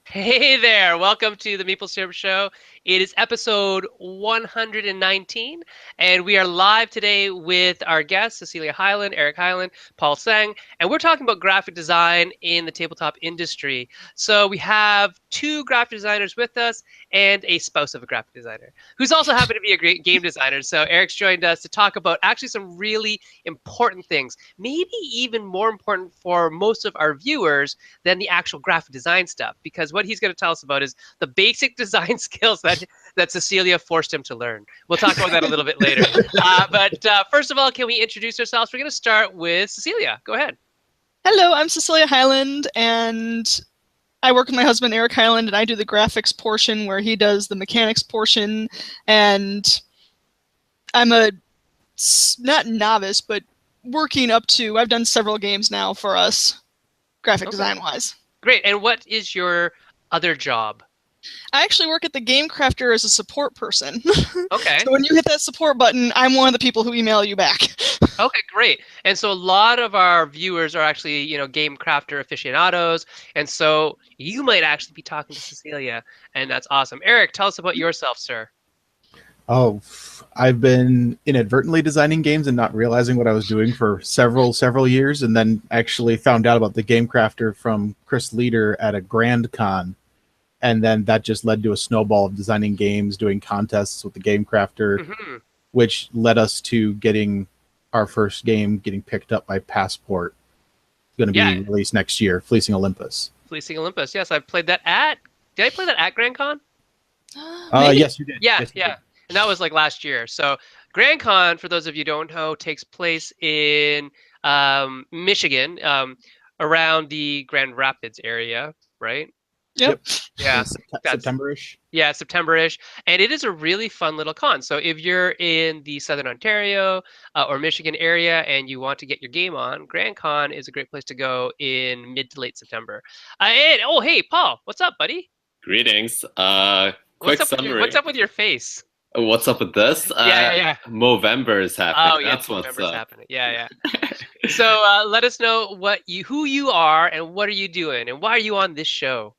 Hey there, welcome to the Meeple Syrup Show. It is episode 119, and we are live today with our guests, Cecilia Hyland, Eric Hyland, Paul Tseng, and we're talking about graphic design in the tabletop industry. So we have two graphic designers with us and a spouse of a graphic designer who's also happened to be a great game designer. So Eric's joined us to talk about actually some really important things, maybe even more important for most of our viewers than the actual graphic design stuff, because what he's going to tell us about is the basic design skills that Cecilia forced him to learn. We'll talk about that a little bit later. But first of all, can we introduce ourselves? We're going to start with Cecilia. Go ahead. Hello, I'm Cecilia Hyland, and I work with my husband Eric Hyland, and I do the graphics portion where he does the mechanics portion. And I'm a not novice, but working up to. I've done several games now for us, graphic design wise. Great. And what is your other job? I actually work at the Game Crafter as a support person. Okay. So when you hit that support button, I'm one of the people who email you back. Okay, great. And so a lot of our viewers are actually, game crafter aficionados. And so you might actually be talking to Cecilia, and that's awesome. Eric, tell us about yourself, sir. Oh, I've been inadvertently designing games and not realizing what I was doing for several years, and then actually found out about the Game Crafter from Chris Leader at a Grand Con, and then that just led to a snowball of designing games, doing contests with the Game Crafter, which led us to getting our first game getting picked up by Passport. It's going to be released next year, Fleecing Olympus. Fleecing Olympus, yes, I've played that at. Did I play that at Grand Con? Yes, you did. Yeah, yes, yeah. And that was like last year. So Grand Con, for those of you who don't know, takes place in Michigan, around the Grand Rapids area, right? Yep. Yeah. September-ish. Yeah, September-ish. And it is a really fun little con. So if you're in the Southern Ontario or Michigan area and you want to get your game on, Grand Con is a great place to go in mid to late September. Oh, hey, Paul, what's up, buddy? Greetings. What's Summary. What's up with your face? What's up with this? Yeah. Movember is happening. Oh, yeah, That's what's up. happening. Yeah. So let us know who you are and what are you doing and why are you on this show?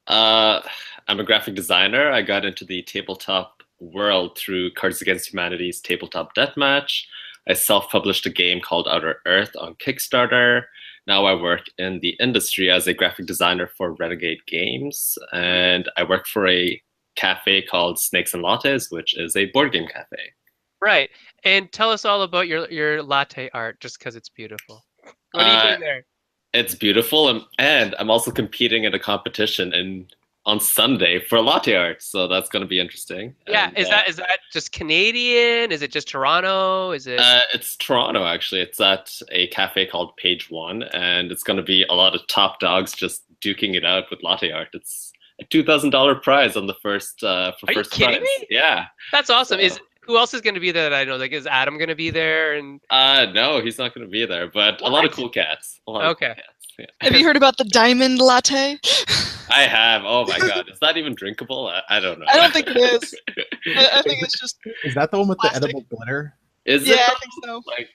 I'm a graphic designer. I got into the tabletop world through Cards Against Humanity's Tabletop Deathmatch. I self-published a game called Outer Earth on Kickstarter. Now I work in the industry as a graphic designer for Renegade Games, and I work for a cafe called Snakes and Lattes, which is a board game cafe. Right. And tell us all about your latte art, just because it's beautiful. What are you doing there? It's beautiful, and I'm also competing in a competition on Sunday for latte art, so that's going to be interesting. Yeah, and, is that just Canadian? Is it just Toronto? Is it? It's Toronto, actually. It's at a cafe called Page One, and it's going to be a lot of top dogs just duking it out with latte art. It's a $2,000 prize on the first for Are first you kidding prize. me? Yeah, That's awesome. So, Who else is going to be there that I know? Like, is Adam going to be there? And no, he's not going to be there, but a lot of cool cats. A lot of cool cats. Yeah. Have you heard about the diamond latte? I have. Oh my god, is that even drinkable? I don't know. I don't think it is. I think it's just. Is that the one with plastic. the edible glitter? Is Yeah, it? I think so. Like,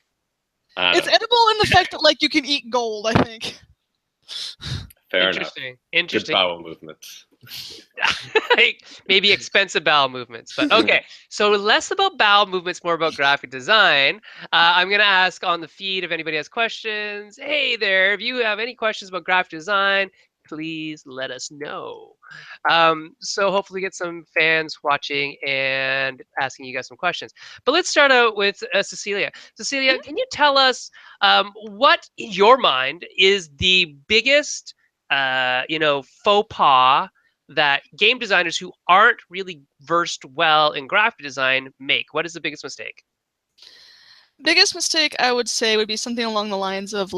It's edible in the fact that you can eat gold, I think. Fair enough. Interesting. Good bowel movement. Maybe expensive bowel movements, but okay. So less about bowel movements, more about graphic design. I'm going to ask on the feed if anybody has questions. Hey there, if you have any questions about graphic design, please let us know. So hopefully get some fans watching and asking you guys some questions. But let's start out with Cecilia. Cecilia, can you tell us what, in your mind, is the biggest, faux pas that game designers who aren't really versed well in graphic design make? What is the biggest mistake? Biggest mistake, I would say, would be something along the lines of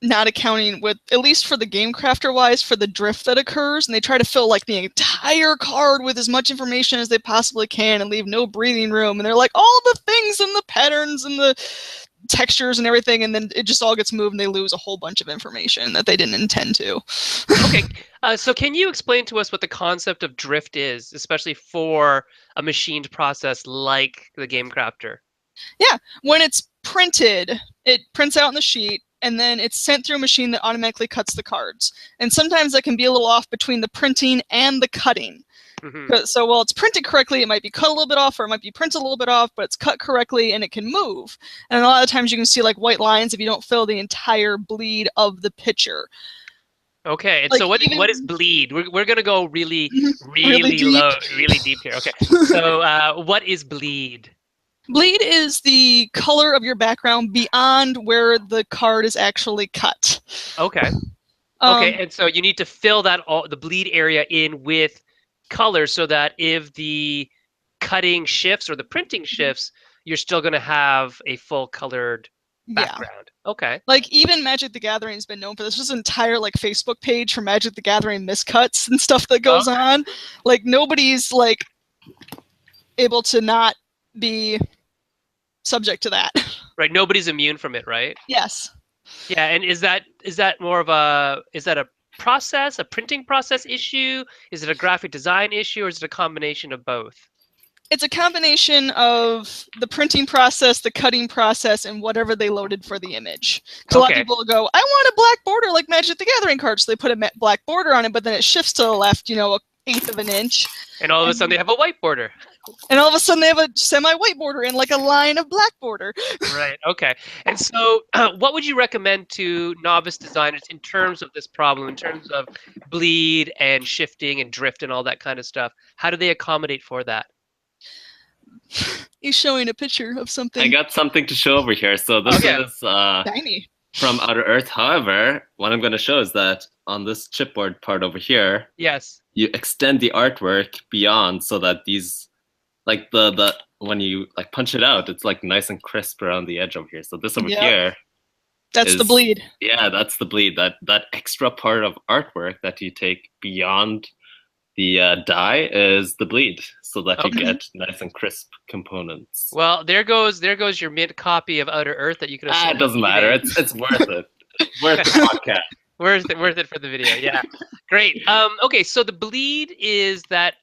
not accounting with, at least for the game crafter wise, for the drift that occurs, and they try to fill the entire card with as much information as they possibly can and leave no breathing room, and they're like all the things and the patterns and the textures and everything, and then it just all gets moved and they lose a whole bunch of information that they didn't intend to. Okay, so can you explain to us what the concept of drift is, especially for a machined process like the Game Crafter? Yeah, when it's printed, it prints out on the sheet, and then it's sent through a machine that automatically cuts the cards. And sometimes that can be a little off between the printing and the cutting. So while it's printed correctly, it might be cut a little bit off, or it might be printed a little bit off, but it's cut correctly and it can move. And a lot of times you can see like white lines if you don't fill the entire bleed of the picture. Okay, and Like, so what is bleed? We're gonna go really deep. low, really deep here. Okay, so what is bleed? Bleed is the color of your background beyond where the card is actually cut. Okay. Okay, and so you need to fill the bleed area in with color so that if the cutting shifts or the printing shifts, you're still going to have a full colored background. Yeah. Okay. Like even Magic the Gathering has been known for this. There's an entire like Facebook page for Magic the Gathering miscuts and stuff that goes on. Like nobody's like able to not be subject to that. Right. Nobody's immune from it, right? Yes. Yeah, and is that more of a process, a printing process issue? Is it a graphic design issue, or is it a combination of both? It's a combination of the printing process, the cutting process, and whatever they loaded for the image. Because a lot of people will go, I want a black border like Magic the Gathering card, so they put a black border on it, but then it shifts to the left, you know, 1/8 of an inch. And all of a sudden they have a white border. And all of a sudden they have a semi-white border and like a line of black border. Right, okay. And so what would you recommend to novice designers in terms of this problem, in terms of bleed and shifting and drift and all that kind of stuff? How do they accommodate for that? He's showing a picture of something. I got something to show over here. So this is tiny. From Outer Earth. However, what I'm going to show is that on this chipboard part over here, yes, you extend the artwork beyond so that these, like the when you like punch it out, it's like nice and crisp around the edge over here. So this over here, that's the bleed. Yeah, that's the bleed. That extra part of artwork that you take beyond the die is the bleed, so that you get nice and crisp components. Well, there goes your mint copy of Outer Earth that you could have. It doesn't matter. It's worth it. Worth the podcast. Worth it for the video. Yeah, great. Okay, so the bleed is that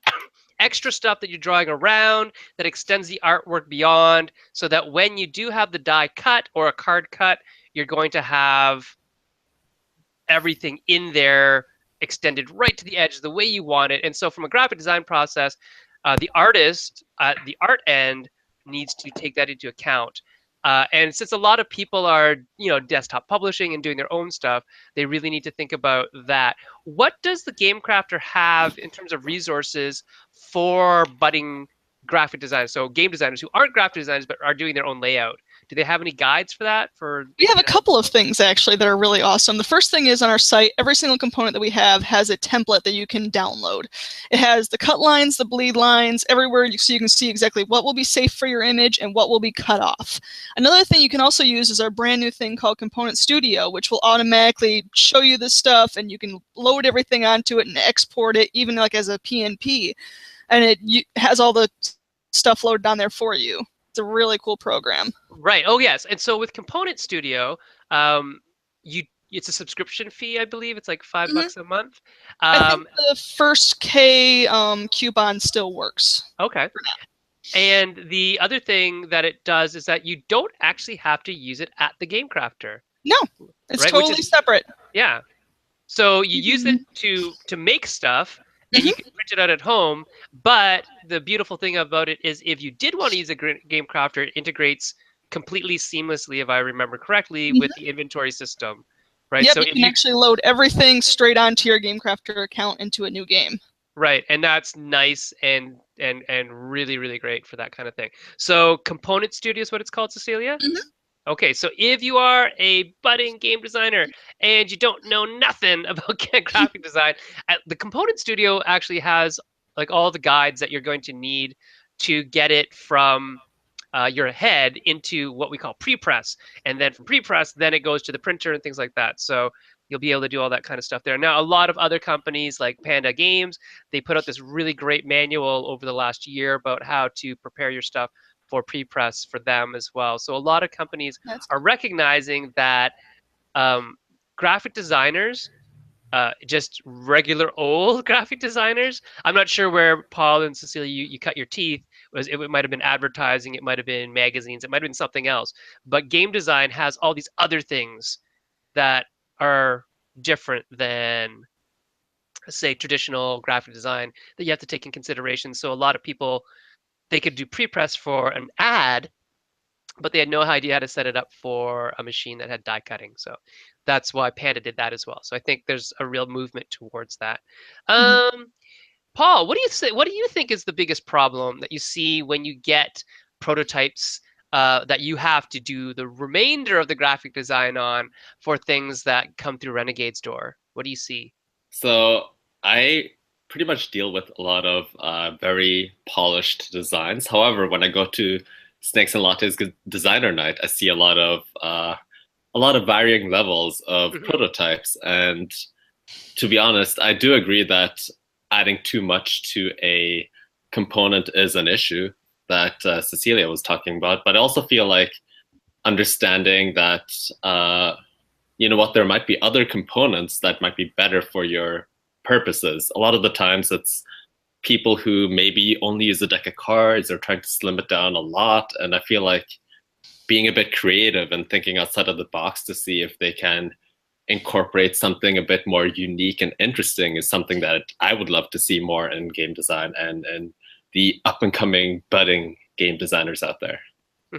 extra stuff that you're drawing around that extends the artwork beyond, so that when you do have the die cut or a card cut, you're going to have everything in there extended right to the edge the way you want it. And so from a graphic design process, the artist at the art end needs to take that into account. And since a lot of people are, desktop publishing and doing their own stuff, they really need to think about that. What does the game crafter have in terms of resources for budding graphic designers? So game designers who aren't graphic designers but are doing their own layout. Do they have any guides for that? We have a couple of things actually that are really awesome. The first thing is on our site, every single component that we have has a template that you can download. It has the cut lines, the bleed lines, everywhere, so you can see exactly what will be safe for your image and what will be cut off. Another thing you can also use is our brand new thing called Component Studio, which will automatically show you this stuff, and you can load everything onto it and export it, even like as a PNP. And it has all the stuff loaded on there for you. It's a really cool program. Right. Oh, yes. And so with Component Studio, it's a subscription fee, I believe. It's like $5 a month. I think the first K coupon still works. Okay. And the other thing that it does is that you don't actually have to use it at the Game Crafter. No, it's totally separate. Yeah. So you use it to make stuff, and you can print it out at home. But the beautiful thing about it is if you did want to use a Game Crafter, it integrates completely seamlessly, if I remember correctly, with the inventory system. Right? Yep, so you can actually load everything straight onto your Game Crafter account into a new game. Right, and that's nice and really, really great for that kind of thing. So Component Studio is what it's called, Cecilia? Okay, so if you are a budding game designer and you don't know nothing about graphic design, the Component Studio actually has like all the guides that you're going to need to get it from your head into what we call pre-press. And then from pre-press, then it goes to the printer and things like that. So you'll be able to do all that kind of stuff there. Now, a lot of other companies like Panda Games, they put out this really great manual over the last year about how to prepare your stuff for pre-press for them as well. So a lot of companies are recognizing that graphic designers, just regular old graphic designers, I'm not sure where Paul and Cecilia, you cut your teeth. It might have been advertising, it might have been magazines, it might have been something else. But game design has all these other things that are different than, say, traditional graphic design that you have to take in consideration. So a lot of people, they could do pre-press for an ad, but they had no idea how to set it up for a machine that had die cutting. So that's why Panda did that as well. So I think there's a real movement towards that. Paul, what do you say? What do you think is the biggest problem that you see when you get prototypes that you have to do the remainder of the graphic design on for things that come through Renegade's door? What do you see? So I pretty much deal with a lot of very polished designs. However, when I go to Snakes and Latte's designer night, I see a lot of varying levels of prototypes. And to be honest, I do agree that adding too much to a component is an issue that Cecilia was talking about. But I also feel like understanding that you know what, there might be other components that might be better for your purposes. A lot of the times it's people who maybe only use a deck of cards or trying to slim it down a lot. And I feel like being a bit creative and thinking outside of the box to see if they can incorporate something a bit more unique and interesting is something that I would love to see more in game design and the up and coming budding game designers out there.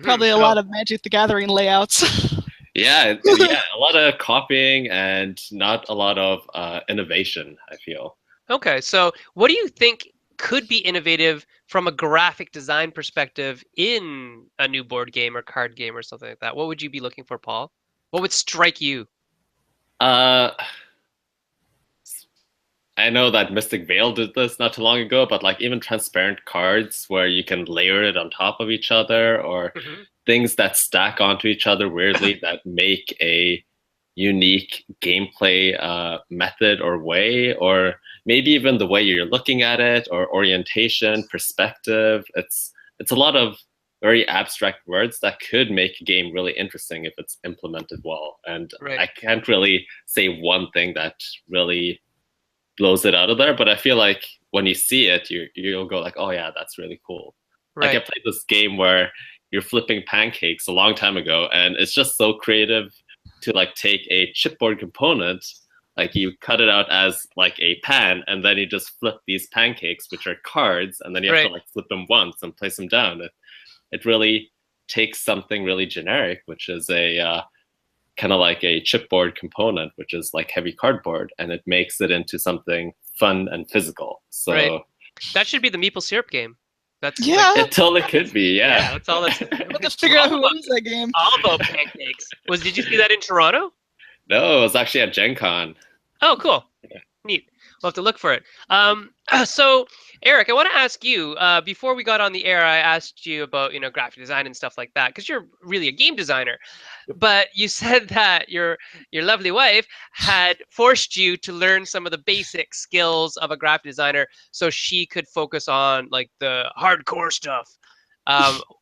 Probably a lot of Magic the Gathering layouts. Yeah, a lot of copying and not a lot of innovation, I feel. Okay, so what do you think could be innovative from a graphic design perspective in a new board game or card game or something like that? What would you be looking for, Paul? What would strike you? I know that Mystic Vale did this not too long ago, but like even transparent cards where you can layer it on top of each other, or things that stack onto each other weirdly that make a unique gameplay method or way, or maybe even the way you're looking at it, or orientation, perspective. It's a lot of very abstract words that could make a game really interesting if it's implemented well. And I can't really say one thing that really blows it out of there, but I feel like when you see it, you'll go like, oh yeah, that's really cool. Like I played this game where you're flipping pancakes a long time ago, and it's just so creative to like take a chipboard component, like you cut it out as like a pan, and then you just flip these pancakes, which are cards, and then you have to like flip them once and place them down. It really takes something really generic, which is a kind of like a chipboard component, which is like heavy cardboard, and it makes it into something fun and physical. So that should be the Meeple syrup game. That's it totally could be. Yeah, that's all. That's let's figure out who owns that game. All about pancakes. Did you see that in Toronto? No, it was actually at Gen Con. Oh, cool. Yeah. Neat. We'll have to look for it. So, Eric, I want to ask you, before we got on the air, I asked you about, graphic design and stuff like that, because you're really a game designer. But you said that your lovely wife had forced you to learn some of the basic skills of a graphic designer so she could focus on like the hardcore stuff.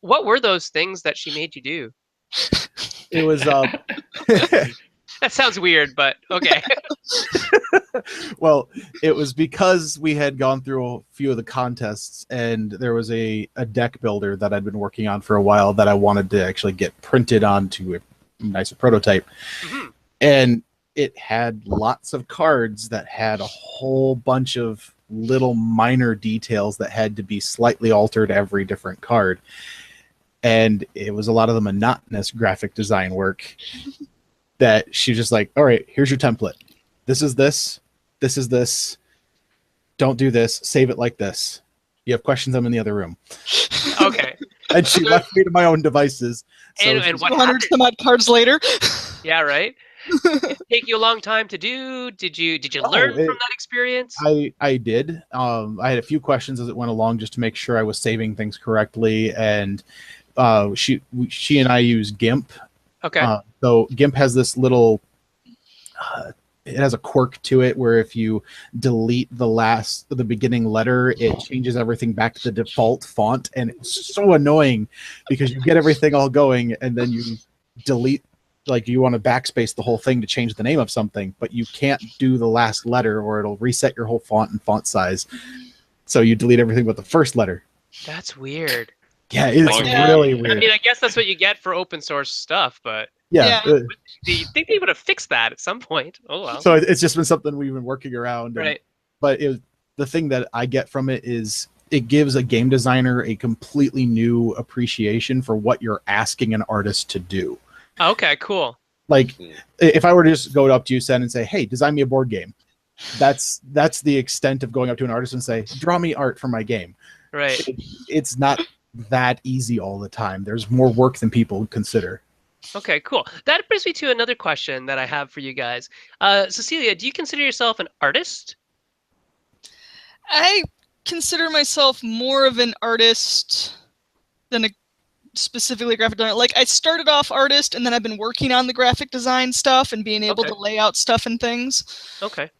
What were those things that she made you do? It was that sounds weird, but okay. Well, it was because we had gone through a few of the contests, and there was a deck builder that I'd been working on for a while that I wanted to actually get printed onto a nicer prototype. And it had lots of cards that had a whole bunch of little minor details that had to be slightly altered every different card. And it was a lot of the monotonous graphic design work that she was just like, all right, here's your template. This is this. This is this. Don't do this. Save it like this. You have questions, I'm in the other room. Okay. And she left me to my own devices. So and what 200 some odd cards later. Yeah, right. Did it take you a long time to do? Did you learn from that experience? I did. I had a few questions as it went along just to make sure I was saving things correctly. And she and I use GIMP. Okay. So GIMP has this little, it has a quirk to it where if you delete the beginning letter, it changes everything back to the default font. And it's so annoying because you get everything all going and then you delete, like you want to backspace the whole thing to change the name of something, but you can't do the last letter or it'll reset your whole font and font size. So you delete everything but the first letter. That's weird. Yeah, it's really weird. I mean, I guess that's what you get for open source stuff, but Yeah. Yeah. You think they would have fixed that at some point? Oh well. So it's just been something we've been working around. Right. But the thing that I get from it is it gives a game designer a completely new appreciation for what you're asking an artist to do. Okay, cool. Like, if I were to just go up to you, Sen, and say, "Hey, design me a board game," that's the extent of going up to an artist and say, "Draw me art for my game." Right. It's not that easy all the time. There's more work than people consider. Okay, cool. That brings me to another question that I have for you guys. Cecilia, do you consider yourself an artist? I consider myself more of an artist than a specifically graphic designer. Like, I started off artist, and then I've been working on the graphic design stuff and being able to lay out stuff and things. Okay.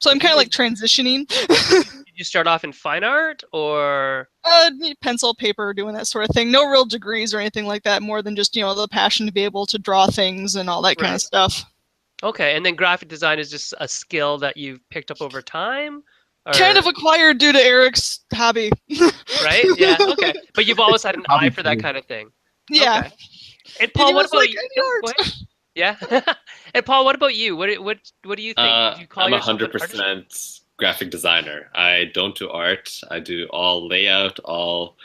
So I'm kind of like transitioning. Did you start off in fine art or? Pencil, paper, doing that sort of thing. No real degrees or anything like that, more than just, the passion to be able to draw things and all that kind of stuff. Okay, and then graphic design is just a skill that you've picked up over time? Or... Kind of acquired due to Eric's hobby. Right? Yeah, okay. But you've always had an eye for that kind of thing. Yeah. Okay. And Paul, what about you? Art. Yeah. And Paul, what about you? What do you think? Do you call I'm yourself 100% graphic designer. I don't do art. I do all layout, all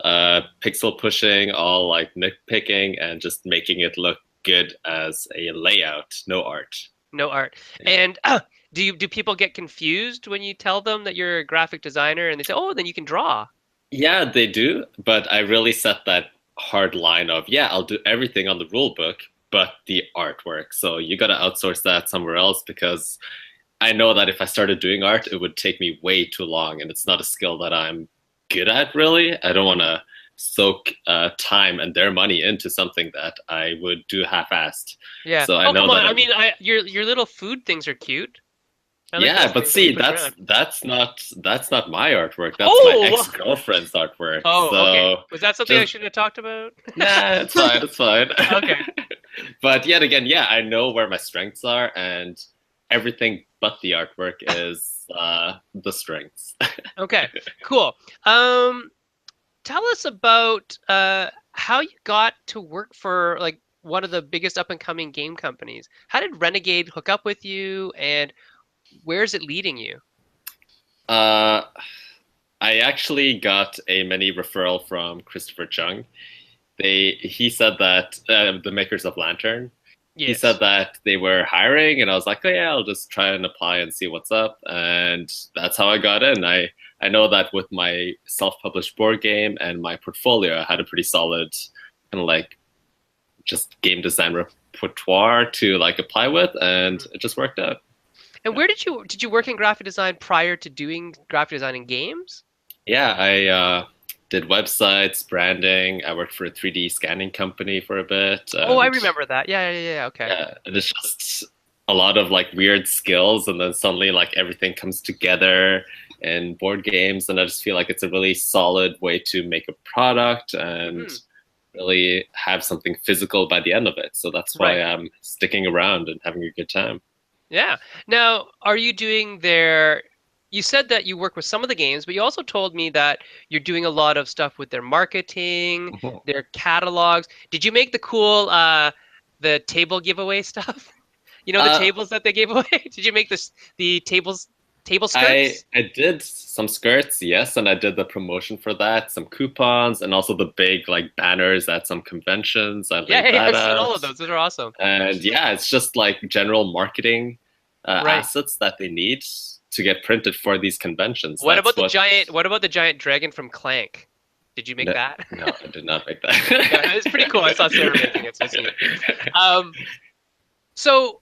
pixel pushing, all like nitpicking, and just making it look good as a layout. No art. No art. Yeah. And do people get confused when you tell them that you're a graphic designer and they say, "Oh, then you can draw"? Yeah, they do. But I really set that hard line of, yeah, I'll do everything on the rule book, but the artwork. So you got to outsource that somewhere else, because I know that if I started doing art, it would take me way too long, and it's not a skill that I'm good at, really. I don't want to soak time and their money into something that I would do half-assed. Yeah. So I know come on. that I mean, your little food things are cute. Yeah, but see, that's not my artwork. That's my ex-girlfriend's artwork. Oh, so okay. Was that something I should have talked about? Nah, it's fine. It's fine. Okay. But yet again, yeah, I know where my strengths are, and everything but the artwork is the strengths. Okay, cool. Tell us about how you got to work for like one of the biggest up and coming game companies. How did Renegade hook up with you, and where is it leading you? I actually got a mini referral from Christopher Chung. He said that the makers of Lantern. Yes. He said that they were hiring, and I was like, oh yeah, I'll just try and apply and see what's up. And that's how I got in. I know that with my self-published board game and my portfolio, I had a pretty solid kind of like just game design repertoire to like apply with, and it just worked out. And where did you work in graphic design prior to doing graphic design in games? Yeah, I did websites, branding. I worked for a 3D scanning company for a bit. Oh, I remember that. Yeah. Okay. Yeah, and it's just a lot of like weird skills, and then suddenly like everything comes together in board games, and I just feel like it's a really solid way to make a product and really have something physical by the end of it. So that's why I'm sticking around and having a good time. Yeah. Now, are you doing you said that you work with some of the games, but you also told me that you're doing a lot of stuff with their marketing, their catalogs. Did you make the cool, the table giveaway stuff? You know, the tables that they gave away? Did you make the table skirts? I did some skirts, yes, and I did the promotion for that, some coupons, and also the big like banners at some conventions. I laid that I've out. seen all of those. Those are awesome. And yeah, it's just like general marketing assets that they need to get printed for these conventions. What about the giant dragon from Clank? Did you make that? No, I did not make that. Yeah, it's pretty cool. I saw Sarah making it. So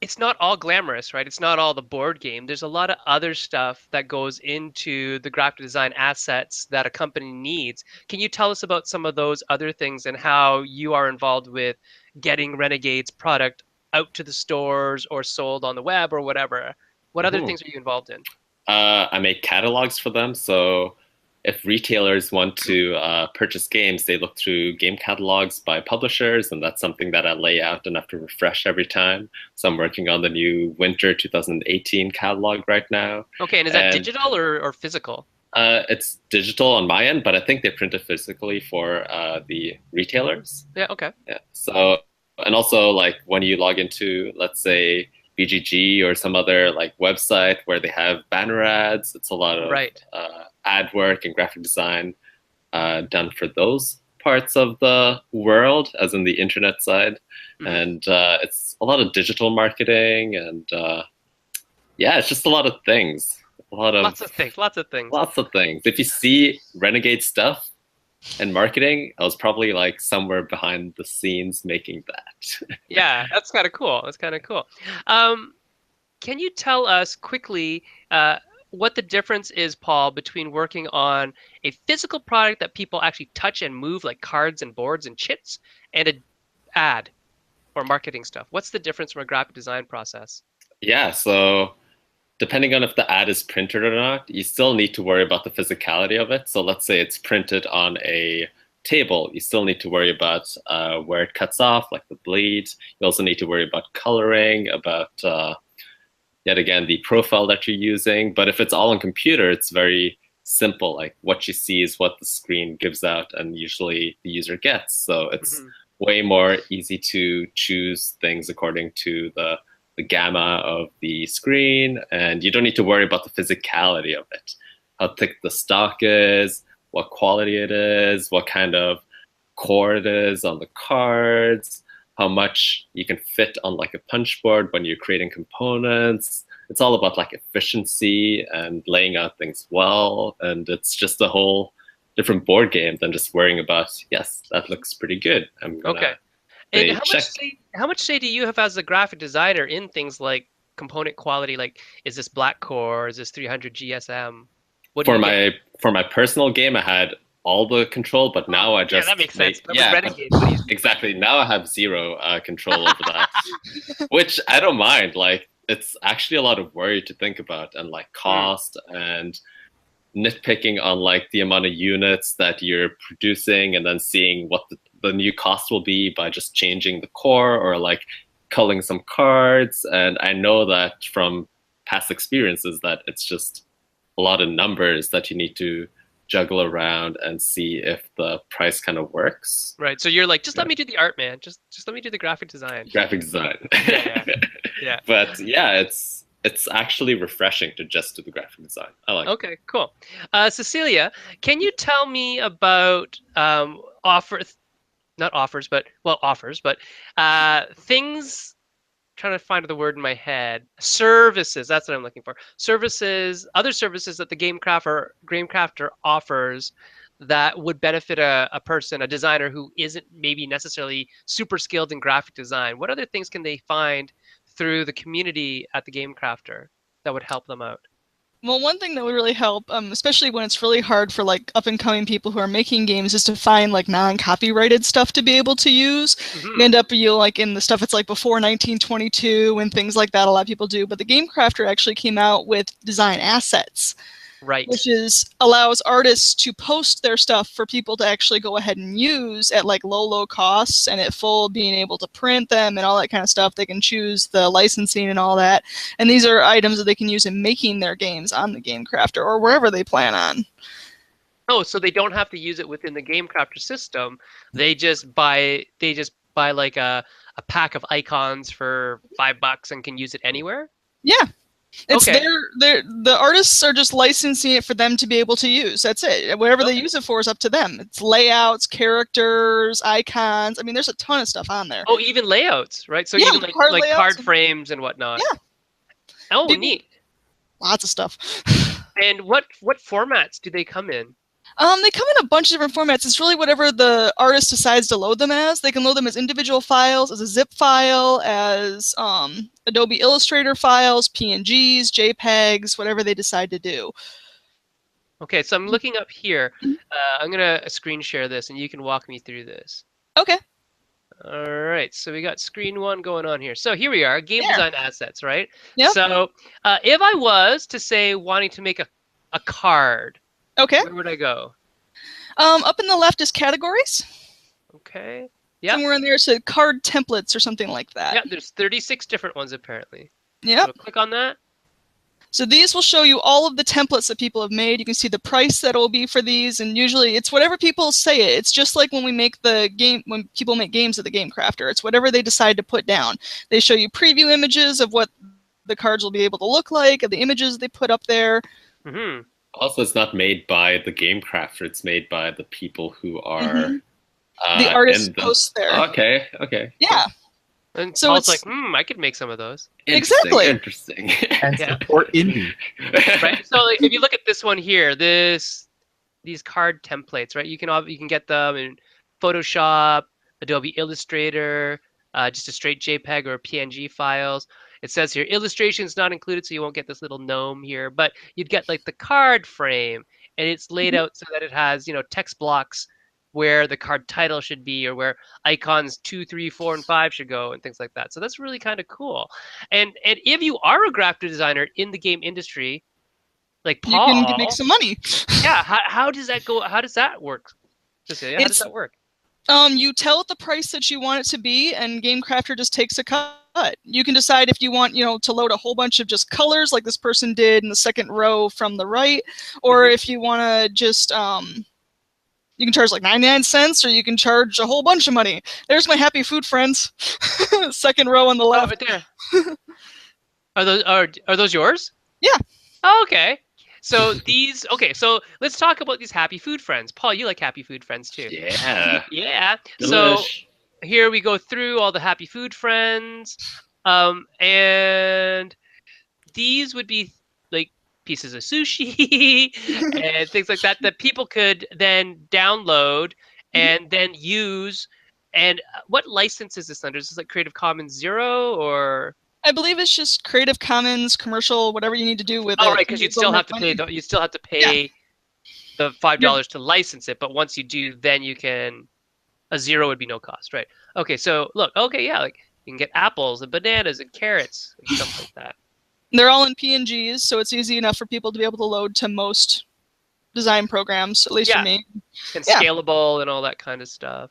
it's not all glamorous, right? It's not all the board game. There's a lot of other stuff that goes into the graphic design assets that a company needs. Can you tell us about some of those other things and how you are involved with getting Renegade's product out to the stores or sold on the web or whatever? What other things are you involved in? I make catalogs for them. So if retailers want to purchase games, they look through game catalogs by publishers, and that's something that I lay out and have to refresh every time. So I'm working on the new Winter 2018 catalog right now. Okay, and is that digital or physical? It's digital on my end, but I think they print it physically for the retailers. Yeah, okay. Yeah. So And also, like when you log into, let's say, BGG or some other like website where they have banner ads, it's a lot of Right. ad work and graphic design done for those parts of the world, as in the internet side. And it's a lot of digital marketing, and yeah, it's just a lot of things. A lot of Lots of things. Lots of things. lots of things. If you see Renegade stuff and marketing, I was probably like somewhere behind the scenes making that. Yeah, that's kind of cool. That's kind of cool. Can you tell us quickly what the difference is, Paul, between working on a physical product that people actually touch and move, like cards and boards and chits, and an ad or marketing stuff? What's the difference from a graphic design process? Yeah, so depending on if the ad is printed or not, you still need to worry about the physicality of it. So let's say it's printed on a table, you still need to worry about where it cuts off, like the bleed. You also need to worry about coloring, about yet again the profile that you're using. But if it's all on computer, it's very simple. Like what you see is what the screen gives out, and usually the user gets. So it's way more easy to choose things according to the gamma of the screen, and you don't need to worry about the physicality of it, how thick the stock is, what quality it is, what kind of core it is on the cards, how much you can fit on like a punch board when you're creating components. It's all about like efficiency and laying out things well, and it's just a whole different board game than just worrying about, yes, that looks pretty good, I'm gonna Okay. And check. how much say do you have as a graphic designer in things like component quality? Like, is this black core? Is this 300 GSM? What do For you get? my personal game, I had all the control, but now I Yeah, just that makes sense. But with yeah, Renegade, what do you exactly. Now I have zero control over that, which I don't mind. Like it's actually a lot of worry to think about, and like cost and nitpicking on like the amount of units that you're producing, and then seeing what the new cost will be by just changing the core or like culling some cards. And I know that from past experiences that it's just a lot of numbers that you need to juggle around and see if the price kind of works. Right. So you're like, just let me do the art, man. Just let me do the graphic design. Graphic design. Yeah. Yeah. But yeah, it's actually refreshing to just do the graphic design. I like it. Okay, cool. Cecilia, can you tell me about offers, not offers, but well, offers, but things. Trying to find the word in my head. Services. That's what I'm looking for. Services, other services that the game crafter offers that would benefit a person, a designer who isn't maybe necessarily super skilled in graphic design. What other things can they find through the community at the game crafter that would help them out? Well, one thing that would really help, especially when it's really hard for like up and coming people who are making games, is to find like non-copyrighted stuff to be able to use. You end up like in the stuff it's like before 1922 and things like that. A lot of people do, but the Game Crafter actually came out with design assets. Right. Which allows artists to post their stuff for people to actually go ahead and use at like low costs and at full being able to print them and all that kind of stuff. They can choose the licensing and all that. And these are items that they can use in making their games on the Game Crafter or wherever they plan on. Oh, so they don't have to use it within the Game Crafter system. They just buy like a pack of icons for $5 and can use it anywhere? Yeah. It's Okay. the artists are just licensing it for them to be able to use. That's it. Whatever they use it for is up to them. It's layouts, characters, icons. I mean, there's a ton of stuff on there. Oh, even layouts, right? So yeah, even like card frames and whatnot. Yeah. Oh, neat. Lots of stuff. And what formats do they come in? They come in a bunch of different formats. It's really whatever the artist decides to load them as. They can load them as individual files, as a zip file, as Adobe Illustrator files, PNGs, JPEGs, whatever they decide to do. Okay, so I'm looking up here. I'm going to screen share this, and you can walk me through this. Okay. All right, so we got screen one going on here. So here we are, game design assets, right? Yeah. So if I was to say wanting to make a card, okay, where would I go? Up in the left is categories. Okay. Yeah. Somewhere in there it said card templates or something like that. Yeah, there's 36 different ones apparently. Yeah. So click on that. So these will show you all of the templates that people have made. You can see the price that will be for these, and usually it's whatever people say it. It's just like when we make the game, when people make games at the Game Crafter. It's whatever they decide to put down. They show you preview images of what the cards will be able to look like, of the images they put up there. Mm-hmm. Also, it's not made by the Game Crafter. It's made by the people who are the artists post there. Okay. Yeah. And So Paul's it's- like, I could make some of those. Exactly. Interesting. And Yeah. support indie. Right. So like, if you look at this one here, these card templates, right? You can get them in Photoshop, Adobe Illustrator, just a straight JPEG or PNG files. It says here illustrations not included, so you won't get this little gnome here, but you'd get like the card frame, and it's laid out so that it has text blocks where the card title should be, or where icons 2, 3, 4, and 5 should go, and things like that. So that's really kind of cool. And if you are a graphic designer in the game industry, like Paul, You can make some money. yeah, how does that go? How does that work? Cecilia, how does that work? You tell it the price that you want it to be, and Game Crafter just takes a cut. You can decide if you want, to load a whole bunch of just colors like this person did in the second row from the right, or if you want to just you can charge like 99 cents, or you can charge a whole bunch of money. There's my happy food friends. Second row on the Oh, left. right there. Are those yours? Yeah. Oh, okay. So these. Okay. So let's talk about these happy food friends. Paul, you like happy food friends too. Yeah. Yeah. So here we go through all the happy food friends, and these would be like pieces of sushi and things like that people could then download and then use. And what license is this under? Is this like Creative Commons 0 or? I believe it's just Creative Commons, commercial, whatever you need to do with it. Oh, right, because you'd still have to pay the $5 to license it. But once you do, then you can. A 0 would be no cost, right? Okay, so look, yeah, like you can get apples and bananas and carrots and stuff like that. They're all in PNGs, so it's easy enough for people to be able to load to most design programs, at least for me. And scalable and all that kind of stuff.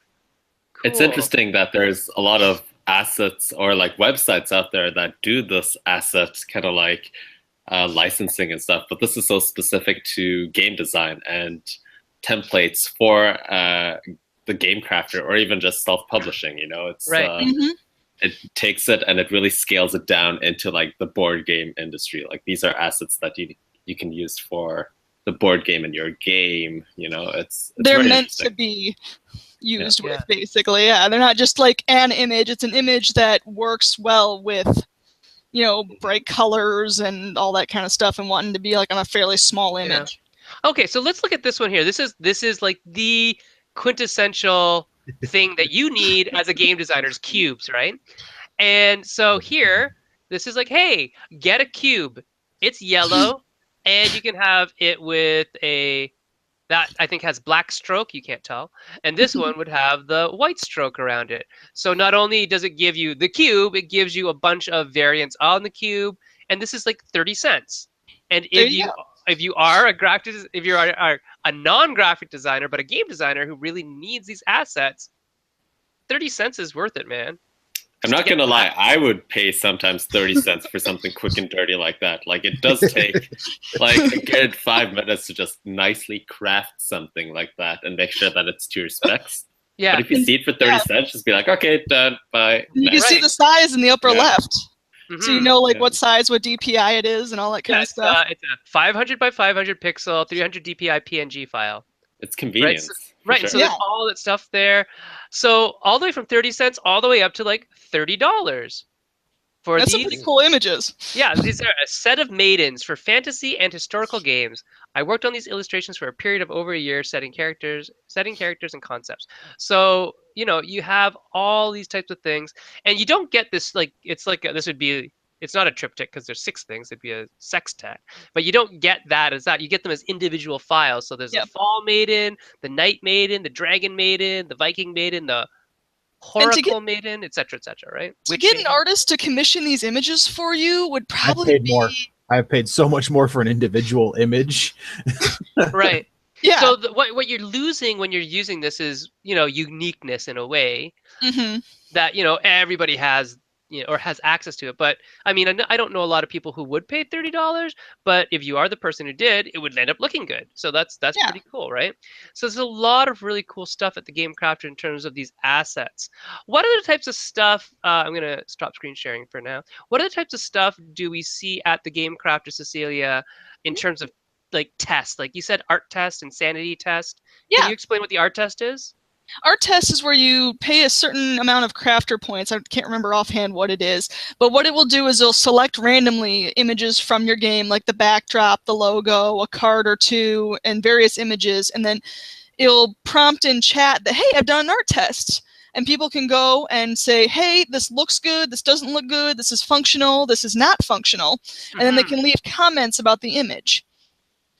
Cool. It's interesting that there's a lot of assets or like websites out there that do this asset kind of like licensing and stuff, but this is so specific to game design and templates for the Game Crafter, or even just self-publishing. It's right. It takes it and it really scales it down into like the board game industry. Like these are assets that you can use for the board game in your game. It's they're meant to be used with, basically. Yeah, they're not just like an image. It's an image that works well with bright colors and all that kind of stuff, and wanting to be like on a fairly small image. Okay, so let's look at this one here. This is like the quintessential thing that you need as a game designer is cubes, right? And so here, this is like, hey, get a cube. It's yellow, and you can have it with that I think has black stroke, you can't tell. And this one would have the white stroke around it. So not only does it give you the cube, it gives you a bunch of variants on the cube, and this is like 30 cents. And if you are a non-graphic designer but a game designer who really needs these assets, 30 cents is worth it, man. I'm not gonna lie, I would pay sometimes 30 cents for something quick and dirty like that. Like it does take like a good 5 minutes to just nicely craft something like that and make sure that it's to your specs. Yeah. But if you see it for 30 cents, just be like, okay, done, bye. You can see the size in the upper left. Mm-hmm. So you know what size, what DPI it is, and all that kind of stuff. It's a 500 by 500 pixel, 300 DPI PNG file. It's convenience. Right. Sure. So there's all that stuff there. So all the way from 30 cents all the way up to like $30 for That's these. some pretty cool images. Yeah, these are a set of maidens for fantasy and historical games. I worked on these illustrations for a period of over a year, setting characters and concepts. So, you have all these types of things, and you don't get this it's not a triptych because there's 6 things. It'd be a sextet, but you don't get that as that. You get them as individual files. So there's the Fall Maiden, the Night Maiden, the Dragon Maiden, the Viking Maiden, the Oracle Maiden, etc., right? To get an artist to commission these images for you would probably be more. I've paid so much more for an individual image. Right. Yeah. So what you're losing when you're using this is, uniqueness in a way that, everybody has, or has access to it. But I mean, I don't know a lot of people who would pay $30, but if you are the person who did, it would end up looking good. So that's Yeah. pretty cool, right? So there's a lot of really cool stuff at the Game Crafter in terms of these assets. What other types of stuff? I'm gonna stop screen sharing for now. What other types of stuff do we see at the Game Crafter, Cecilia, in terms of like tests? Like you said, art test and sanity test. Can Yeah. you explain what the art test is? Art test is where you pay a certain amount of crafter points. I can't remember offhand what it is, but what it will do is it'll select randomly images from your game, like the backdrop, the logo, a card or two, and various images, and then it'll prompt in chat that, hey, I've done an art test. And people can go and say, hey, this looks good, this doesn't look good, this is functional, this is not functional. And then they can leave comments about the image.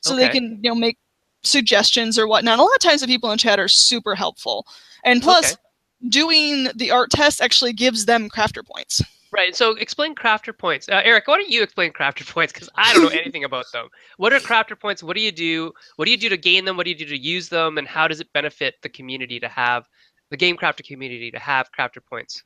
So they can, make suggestions or whatnot. A lot of times the people in chat are super helpful. And plus, doing the art test actually gives them crafter points. Right. So explain crafter points. Eric, why don't you explain crafter points? Because I don't know anything about them. What are crafter points? What do you do? What do you do to gain them? What do you do to use them? And how does it benefit the community to have the Game Crafter community to have crafter points?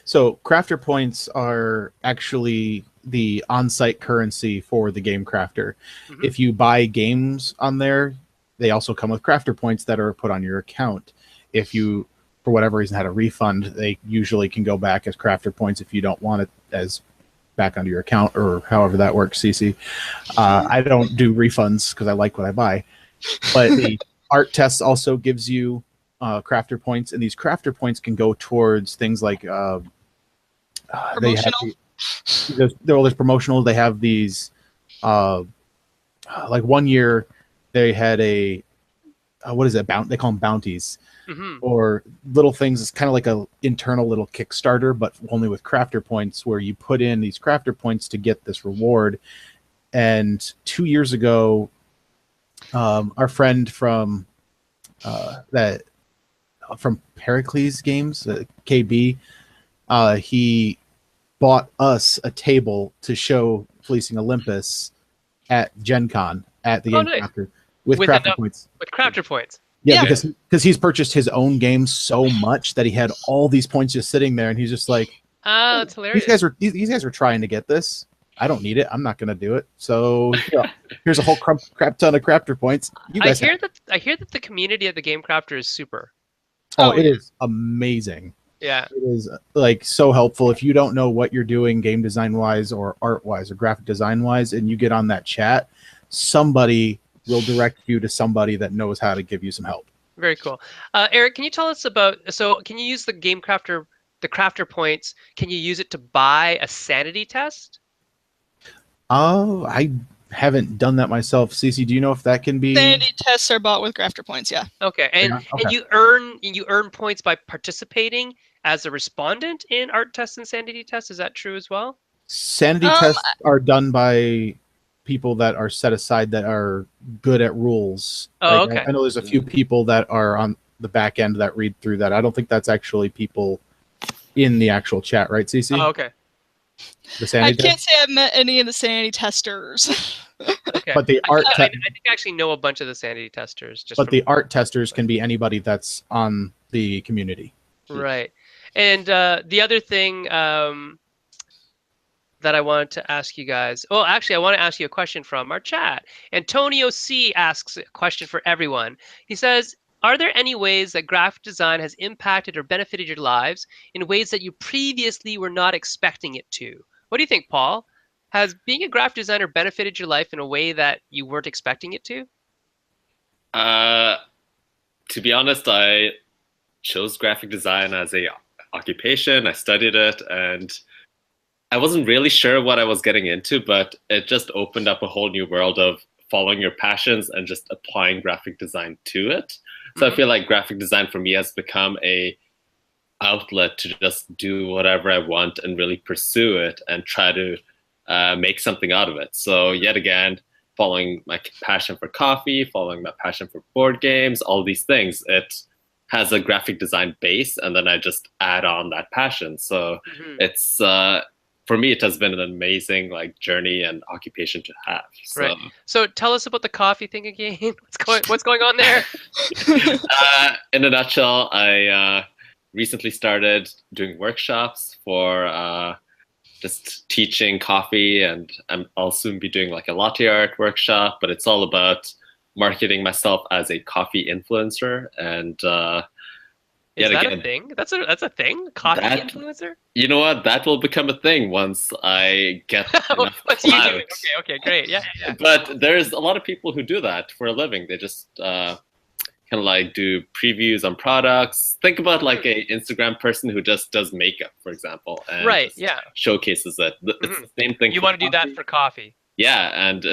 So crafter points are actually the on-site currency for the Game Crafter. Mhm. If you buy games on there, they also come with crafter points that are put on your account. If you, for whatever reason, had a refund, they usually can go back as crafter points if you don't want it as back onto your account, or however that works, Cece. I don't do refunds because I like what I buy. But the art test also gives you crafter points, and these crafter points can go towards things like they have there's promotional. They have these like one year they had a what is it, they call them bounties, or little things. It's kind of like a internal little Kickstarter, but only with crafter points, where you put in these crafter points to get this reward. And 2 years ago, our friend from from Pericles Games, KB, he bought us a table to show Fleecing Olympus at Gen Con at the Game Crafter with crafter points. With crafter points. Yeah, because he's purchased his own games so much that he had all these points just sitting there, and he's just like, "Oh, it's hilarious. These guys are trying to get this. I don't need it. I'm not going to do it. So here's a whole crap ton of crafter points. You guys I hear that the community at the Game Crafter is super. Oh, it is amazing. Yeah. It is like so helpful. If you don't know what you're doing game design wise or art wise or graphic design wise, and you get on that chat, somebody will direct you to somebody that knows how to give you some help. Very cool. Eric, can you tell us about, so can you use the Game Crafter, the crafter points, can you use it to buy a sanity test? Oh, I haven't done that myself. Cece, do you know if that can be? Sanity tests are bought with crafter points, yeah. Okay, and you earn points by participating as a respondent in art tests and sanity tests. Is that true as well? Sanity tests are done by people that are set aside that are good at rules. Oh, like, I know there's a few people that are on the back end that read through that. I don't think that's actually people in the actual chat, right, Cece? Oh, okay. I can't say I've met any of the sanity testers. Okay. But the art I think I actually know a bunch of the sanity testers. But the art testers can be anybody that's on the community. Right. And the other thing that I wanted to ask you guys, well, actually, I want to ask you a question from our chat. Antonio C asks a question for everyone. He says, are there any ways that graphic design has impacted or benefited your lives in ways that you previously were not expecting it to? What do you think, Paul? Has being a graphic designer benefited your life in a way that you weren't expecting it to? To be honest, I chose graphic design as a occupation. I studied it, and I wasn't really sure what I was getting into, but it just opened up a whole new world of following your passions and just applying graphic design to it. So I feel like graphic design for me has become a outlet to just do whatever I want and really pursue it and try to make something out of it. So yet again, following my passion for coffee, following my passion for board games, all these things, it has a graphic design base, and then I just add on that passion. So it's for me, it has been an amazing journey and occupation to have. So. Right. So tell us about the coffee thing again. What's going on there? In a nutshell, I recently started doing workshops for just teaching coffee, and I'll soon be doing like a latte art workshop, but it's all about marketing myself as a coffee influencer. And Is yet that again, a thing? That's a thing? Coffee that influencer? you know what, that will become a thing once I get enough What's you clout. doing? Okay, great. Yeah. But there's a lot of people who do that for a living. They just kind of like do previews on products. Think about like a Instagram person who just does makeup, for example, and Right, just yeah. showcases it. It's the same thing. You for want to do that coffee. for coffee. Yeah, and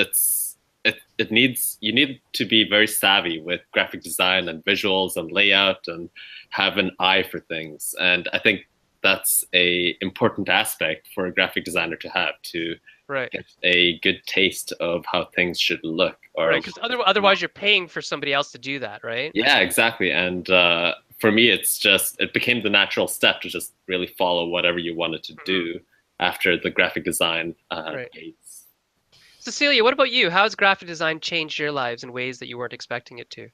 it needs, you need to be very savvy with graphic design and visuals and layout and have an eye for things. And I think that's a important aspect for a graphic designer to have, to Right. get a good taste of how things should look. Or Right, because otherwise you're paying for somebody else to do that, right? yeah, exactly. And for me, it became the natural step to just really follow whatever you wanted to do after the graphic design phase. Cecilia, what about you? How has graphic design changed your lives in ways that you weren't expecting it to?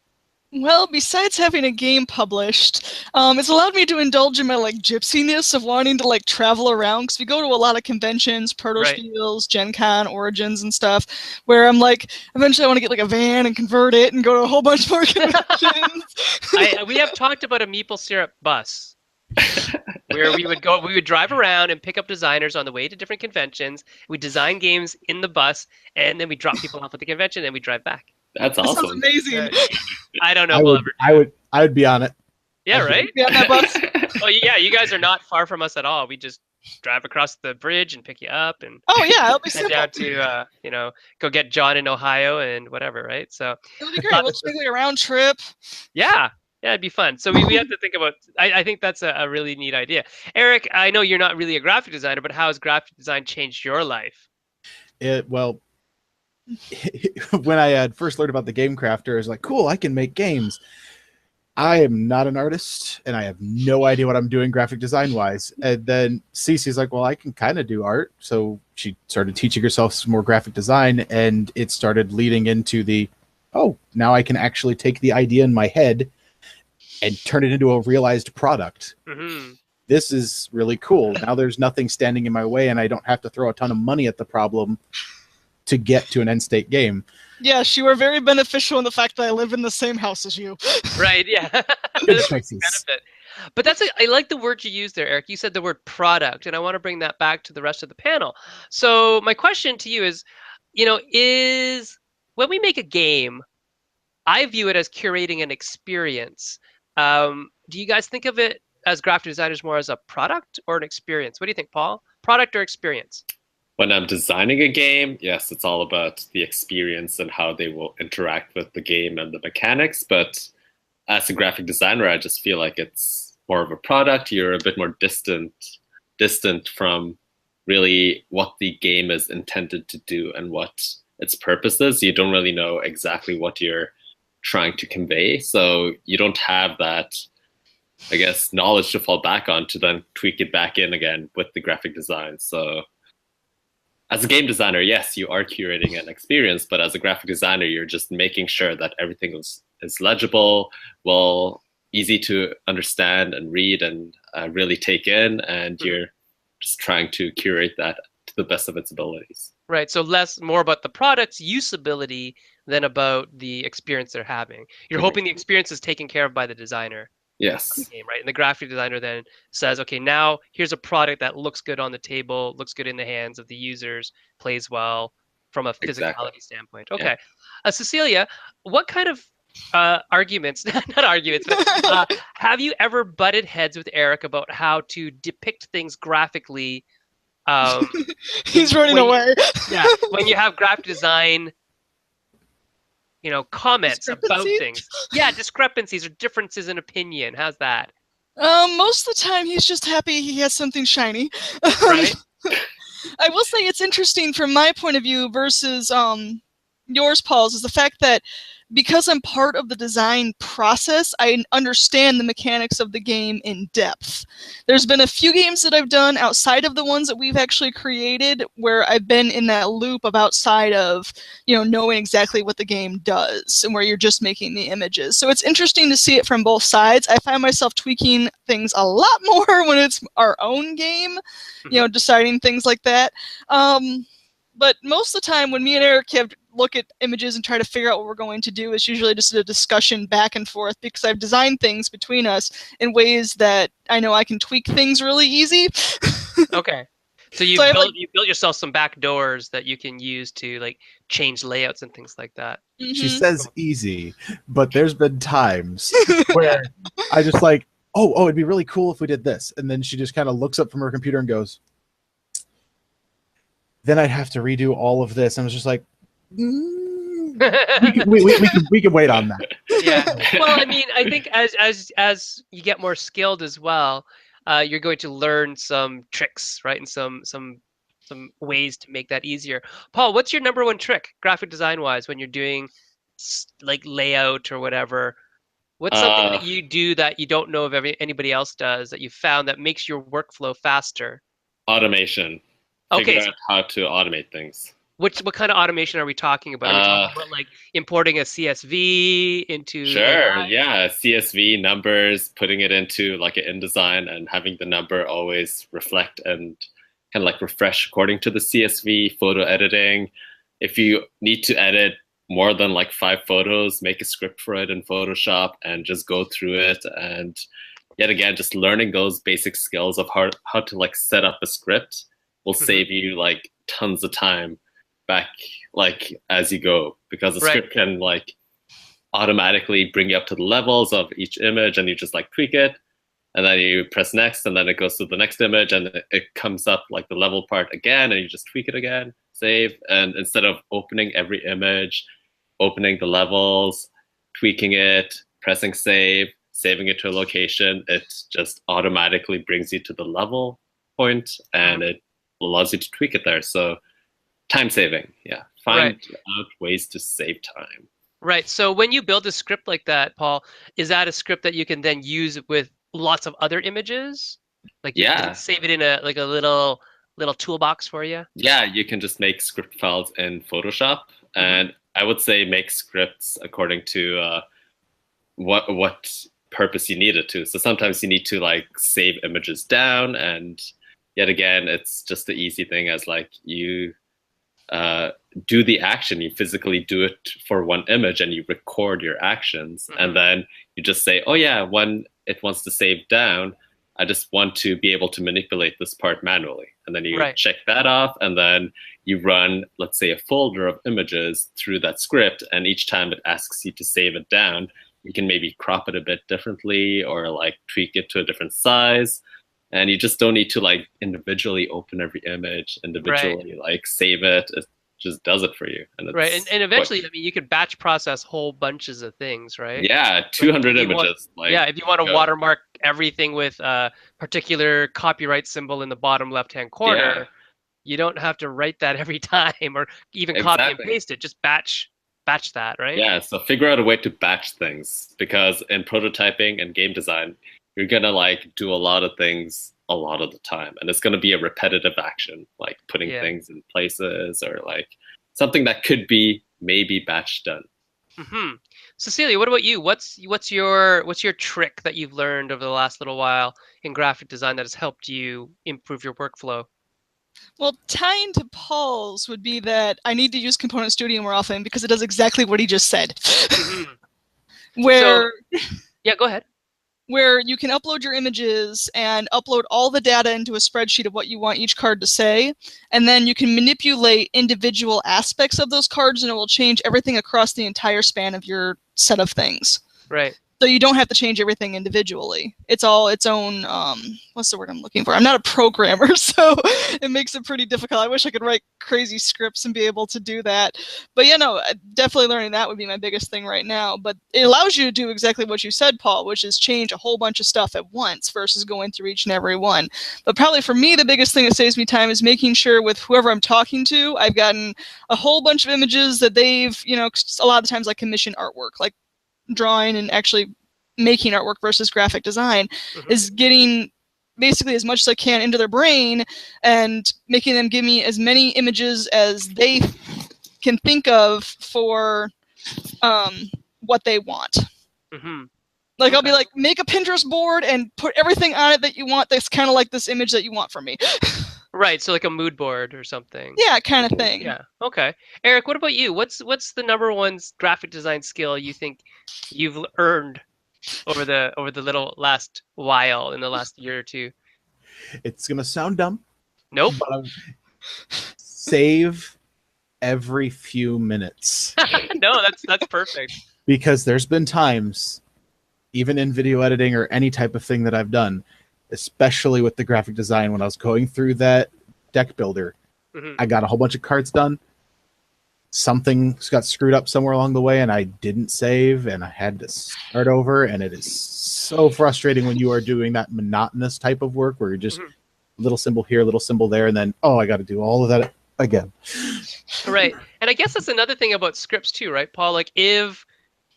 Well, besides having a game published, it's allowed me to indulge in my like gypsiness of wanting to like travel around, because we go to a lot of conventions, Protospiels, Gen Con, Origins, and stuff, where I'm like, eventually I want to get like a van and convert it and go to a whole bunch more conventions. We have talked about a Meeple syrup bus. Where we would drive around and pick up designers on the way to different conventions. We design games in the bus, and then we drop people off at the convention, and we drive back. That's That awesome. sounds amazing. I don't know. I would be on it. Yeah, right? Be on that bus. Well, yeah, you guys are not far from us at all. We just drive across the bridge and pick you up, and Oh yeah, it'll be head simple. down to go get John in Ohio and whatever, right? So It'll be great. We'll just make like a round trip. yeah, it'd be fun. So we have to think about. I think that's a really neat idea. Eric, I know you're not really a graphic designer, but how has graphic design changed your life? Well, when I had first learned about the Game Crafter, I was like, cool, I can make games. I am not an artist, and I have no idea what I'm doing graphic design-wise. And then Cece's like, well, I can kind of do art. So she started teaching herself some more graphic design, and it started leading into now I can actually take the idea in my head and turn it into a realized product. Mm-hmm. This is really cool. Now there's nothing standing in my way, and I don't have to throw a ton of money at the problem to get to an end state game. Yes, you are very beneficial in the fact that I live in the same house as you. Right, yeah. Good That's a choices. benefit. But I like the word you used there, Eric. You said the word product, and I want to bring that back to the rest of the panel. So my question to you is when we make a game, I view it as curating an experience. Do you guys think of it as graphic designers more as a product or an experience? What do you think, Paul? Product or experience? When I'm designing a game, yes, it's all about the experience and how they will interact with the game and the mechanics. But as a graphic designer, I just feel like it's more of a product. You're a bit more distant from really what the game is intended to do and what its purpose is. You don't really know exactly what you're trying to convey. So you don't have that, I guess, knowledge to fall back on to then tweak it back in again with the graphic design. So as a game designer, yes, you are curating an experience, but as a graphic designer, you're just making sure that everything is legible, easy to understand and read and really take in, and you're just trying to curate that to the best of its abilities. Right, so more about the product's usability than about the experience they're having. You're hoping the experience is taken care of by the designer. Yes. The game, right? And the graphic designer then says, okay, now here's a product that looks good on the table, looks good in the hands of the users, plays well from a physicality standpoint. Okay. Yeah. Cecilia, what kind of arguments, not arguments, but have you ever butted heads with Eric about how to depict things graphically? He's running away. Yeah, when you have graphic design comments about things. Yeah, discrepancies or differences in opinion. How's that? Most of the time he's just happy he has something shiny. Right. I will say it's interesting from my point of view versus yours, Paul's, is the fact that because I'm part of the design process, I understand the mechanics of the game in depth. There's been a few games that I've done outside of the ones that we've actually created where I've been in that loop of outside of, knowing exactly what the game does and where you're just making the images. So it's interesting to see it from both sides. I find myself tweaking things a lot more when it's our own game, deciding things like that. But most of the time when me and Eric have look at images and try to figure out what we're going to do, it's usually just a discussion back and forth because I've designed things between us in ways that I know I can tweak things really easy. Okay. So you built yourself some back doors that you can use to like change layouts and things like that. Mm-hmm. She says easy, but there's been times where I just like, oh, it'd be really cool if we did this. And then she just kind of looks up from her computer and goes, then I'd have to redo all of this. And I was just like, we can wait on that. Yeah. Well, I mean, I think as you get more skilled as well, you're going to learn some tricks, right, and some ways to make that easier. Paul, what's your number one trick, graphic design wise, when you're doing like layout or whatever? What's something that you do that you don't know if anybody else does that you found that makes your workflow faster? Automation. Figure out how to automate things. What kind of automation are we talking about? Are we talking about like importing a CSV into? Sure, yeah, CSV numbers, putting it into like an InDesign and having the number always reflect and kind of like refresh according to the CSV. Photo editing. If you need to edit more than like 5 photos, make a script for it in Photoshop and just go through it. And yet again, just learning those basic skills of how to like set up a script will save you like tons of time back like as you go, because the script can like automatically bring you up to the levels of each image and you just like tweak it and then you press next and then it goes to the next image and it comes up like the level part again and you just tweak it again, save. And instead of opening every image, opening the levels, tweaking it, pressing save, saving it to a location, it just automatically brings you to the level point and it allows you to tweak it there. So time saving, yeah. Find out ways to save time. Right. So when you build a script like that, Paul, is that a script that you can then use with lots of other images? Like you can save it in a little toolbox for you? Yeah, you can just make script files in Photoshop, and I would say make scripts according to what purpose you need it to. So sometimes you need to like save images down, and yet again, it's just the easy thing as like you do the action, you physically do it for one image and you record your actions. And then you just say, oh yeah, when it wants to save down, I just want to be able to manipulate this part manually. And then you check that off and then you run, let's say, a folder of images through that script. And each time it asks you to save it down, you can maybe crop it a bit differently or like tweak it to a different size. And you just don't need to like individually open every image, individually like save it. It just does it for you. And it's and eventually, I mean, you could batch process whole bunches of things, right? Yeah, 200 images. If you want to watermark everything with a particular copyright symbol in the bottom left-hand corner, you don't have to write that every time or even copy and paste it. Just batch that, right? Yeah, so figure out a way to batch things, because in prototyping and game design, you're gonna like do a lot of things a lot of the time, and it's gonna be a repetitive action, like putting things in places or like something that could be maybe batch done. Cecilia, what about you? What's your trick that you've learned over the last little while in graphic design that has helped you improve your workflow? Well, tying to Paul's would be that I need to use Component Studio more often because it does exactly what he just said. Go ahead. Where you can upload your images and upload all the data into a spreadsheet of what you want each card to say, and then you can manipulate individual aspects of those cards and it will change everything across the entire span of your set of things. Right. So you don't have to change everything individually. It's all its own, what's the word I'm looking for? I'm not a programmer, so it makes it pretty difficult. I wish I could write crazy scripts and be able to do that. But yeah, no, definitely learning that would be my biggest thing right now. But it allows you to do exactly what you said, Paul, which is change a whole bunch of stuff at once versus going through each and every one. But probably for me, the biggest thing that saves me time is making sure with whoever I'm talking to, I've gotten a whole bunch of images that they've, you know, a lot of times like commission artwork, like drawing and actually making artwork versus graphic design, is getting basically as much as I can into their brain and making them give me as many images as they can think of for what they want. Like I'll be like, make a Pinterest board and put everything on it that you want that's kind of like this image that you want from me. Right, so like a mood board or something. Yeah, kind of thing. Yeah. Okay. Eric, what about you? What's the number one graphic design skill you think you've earned over the little last while in the last year or two? It's gonna sound dumb. Nope. But save every few minutes. No, that's perfect. Because there's been times, even in video editing or any type of thing that I've done, especially with the graphic design, when I was going through that deck builder, I got a whole bunch of cards done. Something got screwed up somewhere along the way, and I didn't save, and I had to start over. And it is so frustrating when you are doing that monotonous type of work where you're just little symbol here, little symbol there, and then, oh, I got to do all of that again. Right. And I guess that's another thing about scripts too, right, Paul? Like if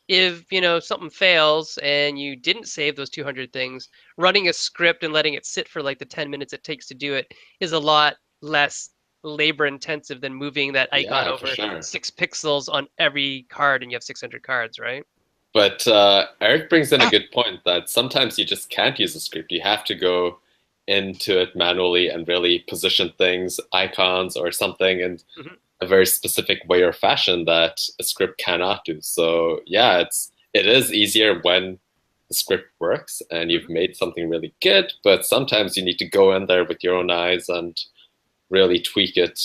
you know something fails and you didn't save those 200 things, running a script and letting it sit for like the 10 minutes it takes to do it is a lot less labor intensive than moving that icon over 6 pixels on every card, and you have 600 cards, right? But Eric brings in a good point that sometimes you just can't use a script. You have to go into it manually and really position things, icons or something, in a very specific way or fashion that a script cannot do. So yeah, it is easier when the script works and you've made something really good, but sometimes you need to go in there with your own eyes and really tweak it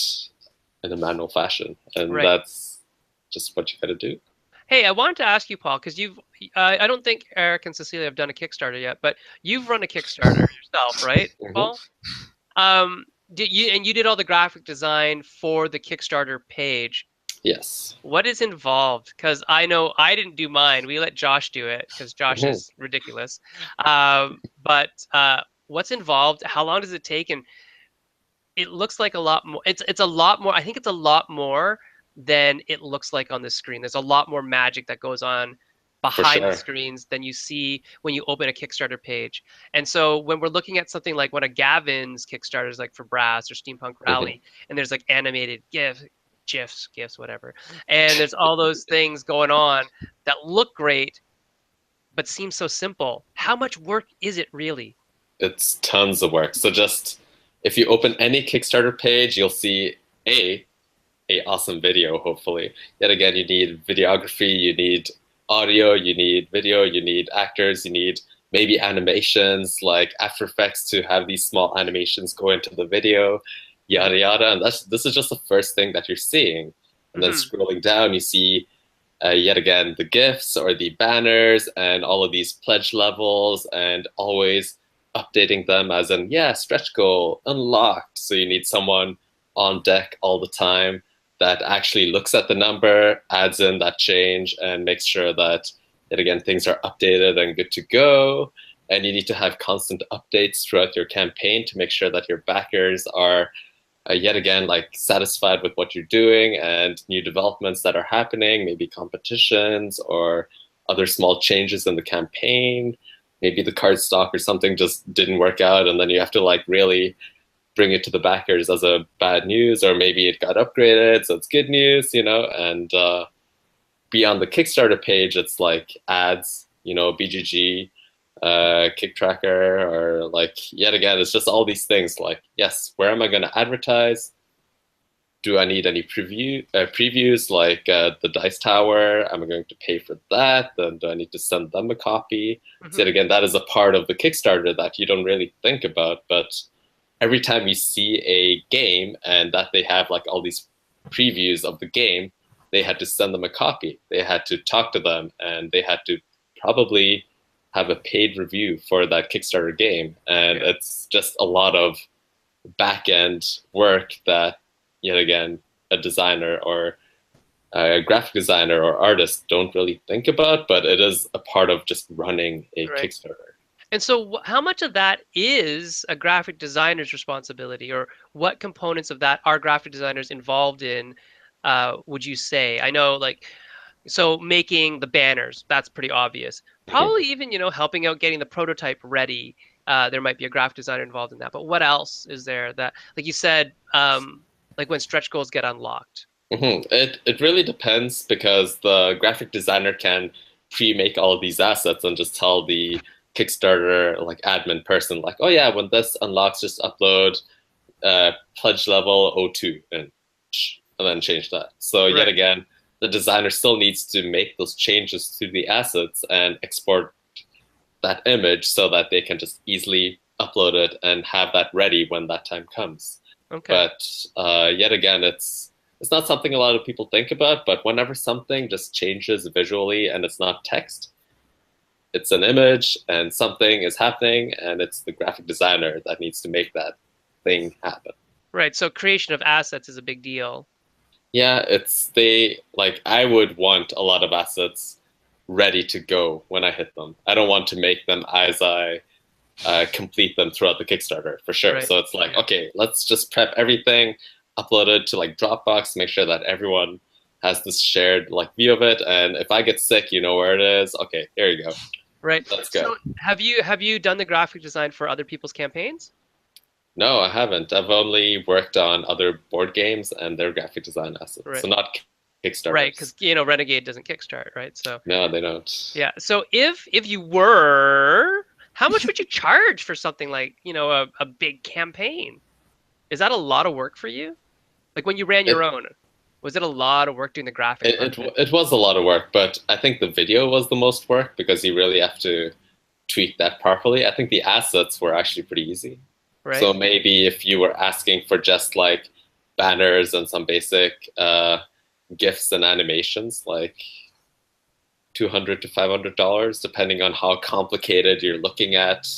in a manual fashion. And that's just what you got to do. Hey, I wanted to ask you, Paul, because you've, I don't think Eric and Cecilia have done a Kickstarter yet, but you've run a Kickstarter yourself, right, Paul? You did all the graphic design for the Kickstarter page. Yes. What is involved? Because I know I didn't do mine. We let Josh do it because Josh is ridiculous. But what's involved? How long does it take? And it looks like a lot more. It's a lot more. I think it's a lot more than it looks like on the screen. There's a lot more magic that goes on behind the screens than you see when you open a Kickstarter page. And so when we're looking at something like one of Gavin's Kickstarters, like for Brass or Steampunk Rally, and there's like animated GIFs, whatever, and there's all those things going on that look great, but seem so simple. How much work is it really? It's tons of work. So just if you open any Kickstarter page, you'll see a awesome video, hopefully. Yet again, you need videography, you need audio, you need video, you need actors, you need maybe animations like After Effects to have these small animations go into the video, yada yada. And this is just the first thing that you're seeing. And then scrolling down, you see yet again the GIFs or the banners and all of these pledge levels, and always updating them as in, yeah, stretch goal unlocked. So you need someone on deck all the time that actually looks at the number, adds in that change, and makes sure that, yet again, things are updated and good to go. And you need to have constant updates throughout your campaign to make sure that your backers are, yet again, like satisfied with what you're doing and new developments that are happening, maybe competitions or other small changes in the campaign. Maybe the card stock or something just didn't work out, and then you have to like really bring it to the backers as a bad news, or maybe it got upgraded, so it's good news, you know. And beyond the Kickstarter page, it's like ads, you know, BGG, Kick Tracker, or like, yet again, it's just all these things like, yes, where am I going to advertise? Do I need any previews like the Dice Tower? Am I going to pay for that? Then do I need to send them a copy? So yet again, that is a part of the Kickstarter that you don't really think about, but every time you see a game and that they have like all these previews of the game, they had to send them a copy. They had to talk to them, and they had to probably have a paid review for that Kickstarter game. And it's just a lot of back end work that, yet again, a designer or a graphic designer or artist don't really think about, but it is a part of just running a Kickstarter. And so how much of that is a graphic designer's responsibility, or what components of that are graphic designers involved in, would you say? I know, like, so making the banners, that's pretty obvious. Probably even, helping out getting the prototype ready. There might be a graphic designer involved in that. But what else is there that, like you said, like when stretch goals get unlocked? It really depends, because the graphic designer can pre-make all of these assets and just tell the Kickstarter like admin person like, oh yeah, when this unlocks, just upload pledge level O2 and then change that. So yet again, the designer still needs to make those changes to the assets and export that image so that they can just easily upload it and have that ready when that time comes. But yet again, it's not something a lot of people think about, but whenever something just changes visually and it's not text, it's an image and something is happening, and it's the graphic designer that needs to make that thing happen. Right, so creation of assets is a big deal. Yeah, I would want a lot of assets ready to go when I hit them. I don't want to make them as I complete them throughout the Kickstarter, for sure. So it's like, okay, let's just prep everything, upload it to like Dropbox, make sure that everyone has this shared like view of it, and if I get sick, you know where it is. Okay, here you go. Right. Let's go. So have you done the graphic design for other people's campaigns? No, I haven't. I've only worked on other board games and their graphic design assets, so not Kickstarter. Right, because Renegade doesn't kickstart, right? So no, they don't. Yeah. So if you were, how much would you charge for something like a big campaign? Is that a lot of work for you? Like when you ran your own, was it a lot of work doing the graphics? It was a lot of work, but I think the video was the most work because you really have to tweak that properly. I think the assets were actually pretty easy. Right. So maybe if you were asking for just like banners and some basic GIFs and animations, like $200 to $500, depending on how complicated you're looking at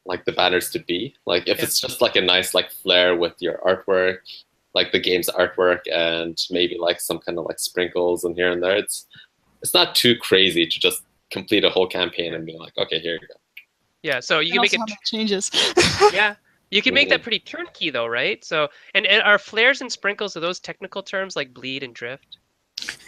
like the banners to be. Like if it's just like a nice like flair with your artwork, like the game's artwork, and maybe like some kind of like sprinkles and here and there, it's not too crazy to just complete a whole campaign and be like, okay, here you go. Yeah, so you can make it changes. Yeah, you can make that pretty turnkey though, right? So and are flares and sprinkles, are those technical terms like bleed and drift?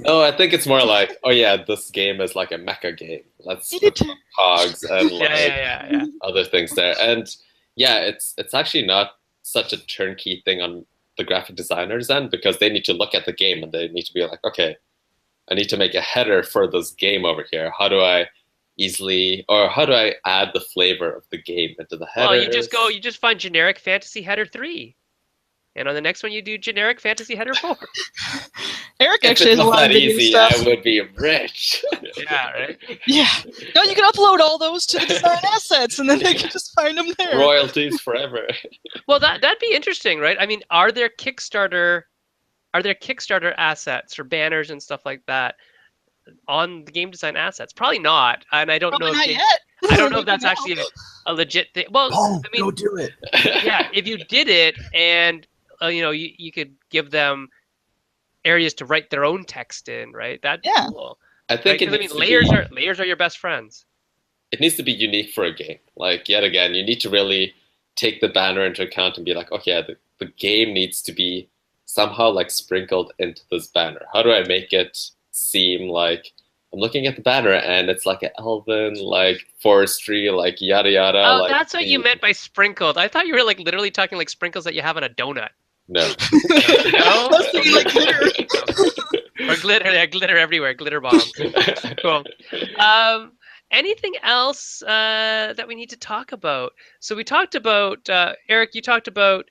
No, I think it's more like, oh yeah, this game is like a mecha game. Let's put some cogs and like other things there. And yeah, it's actually not such a turnkey thing on the graphic designer's end, because they need to look at the game and they need to be like, okay, I need to make a header for this game over here. How do I add the flavor of the game into the header? Well, you just find generic fantasy header 3. And on the next one, you do generic fantasy header 4. Eric actually has a lot of easy, stuff. I would be rich. Yeah, right? Yeah. No, you can upload all those to the design assets, and then they can just find them there. Royalties forever. Well, that'd be interesting, right? I mean, are there Kickstarter assets or banners and stuff like that on the game design assets? Probably not. And I don't know if that's actually a legit thing. Well, I mean, go do it. Yeah, if you did it and you could give them areas to write their own text in, right? That'd be cool. I think layers are your best friends. It needs to be unique for a game. Like yet again, you need to really take the banner into account and be like, okay, the game needs to be somehow like sprinkled into this banner. How do I make it seem like I'm looking at the banner and it's like an elven, like forestry, like yada yada. Oh, like that's what you meant by sprinkled. I thought you were like literally talking like sprinkles that you have on a donut. No. No? Like glitter. Or glitter everywhere, glitter bombs. Cool. Anything else that we need to talk about? So we talked about, Eric, you talked about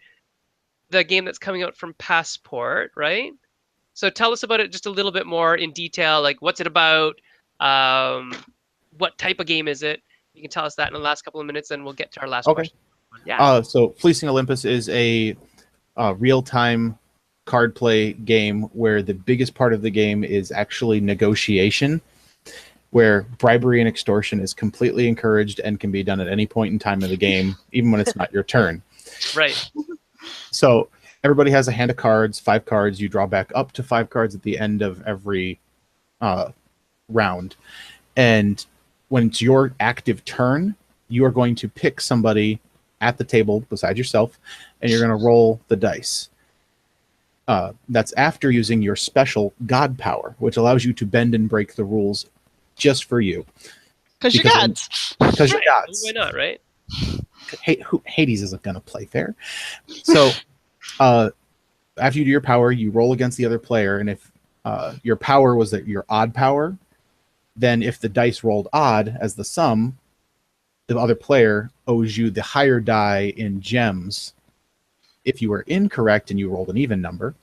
the game that's coming out from Passport, right? So tell us about it just a little bit more in detail, like what's it about? What type of game is it? You can tell us that in the last couple of minutes, and we'll get to our last question. Yeah. So Fleecing Olympus is a real-time card play game where the biggest part of the game is actually negotiation. where bribery and extortion is completely encouraged and can be done at any point in time of the game, even when it's not your turn. Right. So everybody has a hand of cards, 5 cards. You draw back up to 5 cards at the end of every round. And when it's your active turn, you are going to pick somebody at the table beside yourself, and you're going to roll the dice. That's after using your special God power, which allows you to bend and break the rules just for you. Because you're gods. Because you're Right. gods. Why not, right? Hades isn't going to play fair. So after you do your power, you roll against the other player, and if your power was your odd power, then if the dice rolled odd as the sum, the other player owes you the higher die in gems. If you were incorrect and you rolled an even number,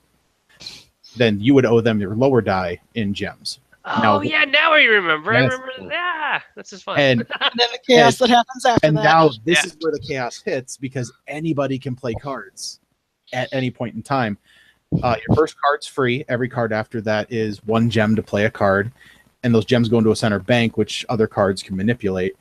then you would owe them your lower die in gems. Oh, yeah, now I remember. Yes. I remember. Yeah, this is fun. And And then the chaos that happens after and that. now this Yeah. is where the chaos hits, because anybody can play cards at any point in time. Your first card's free. Every card after that is 1 gem to play a card, and those gems go into a center bank, which other cards can manipulate.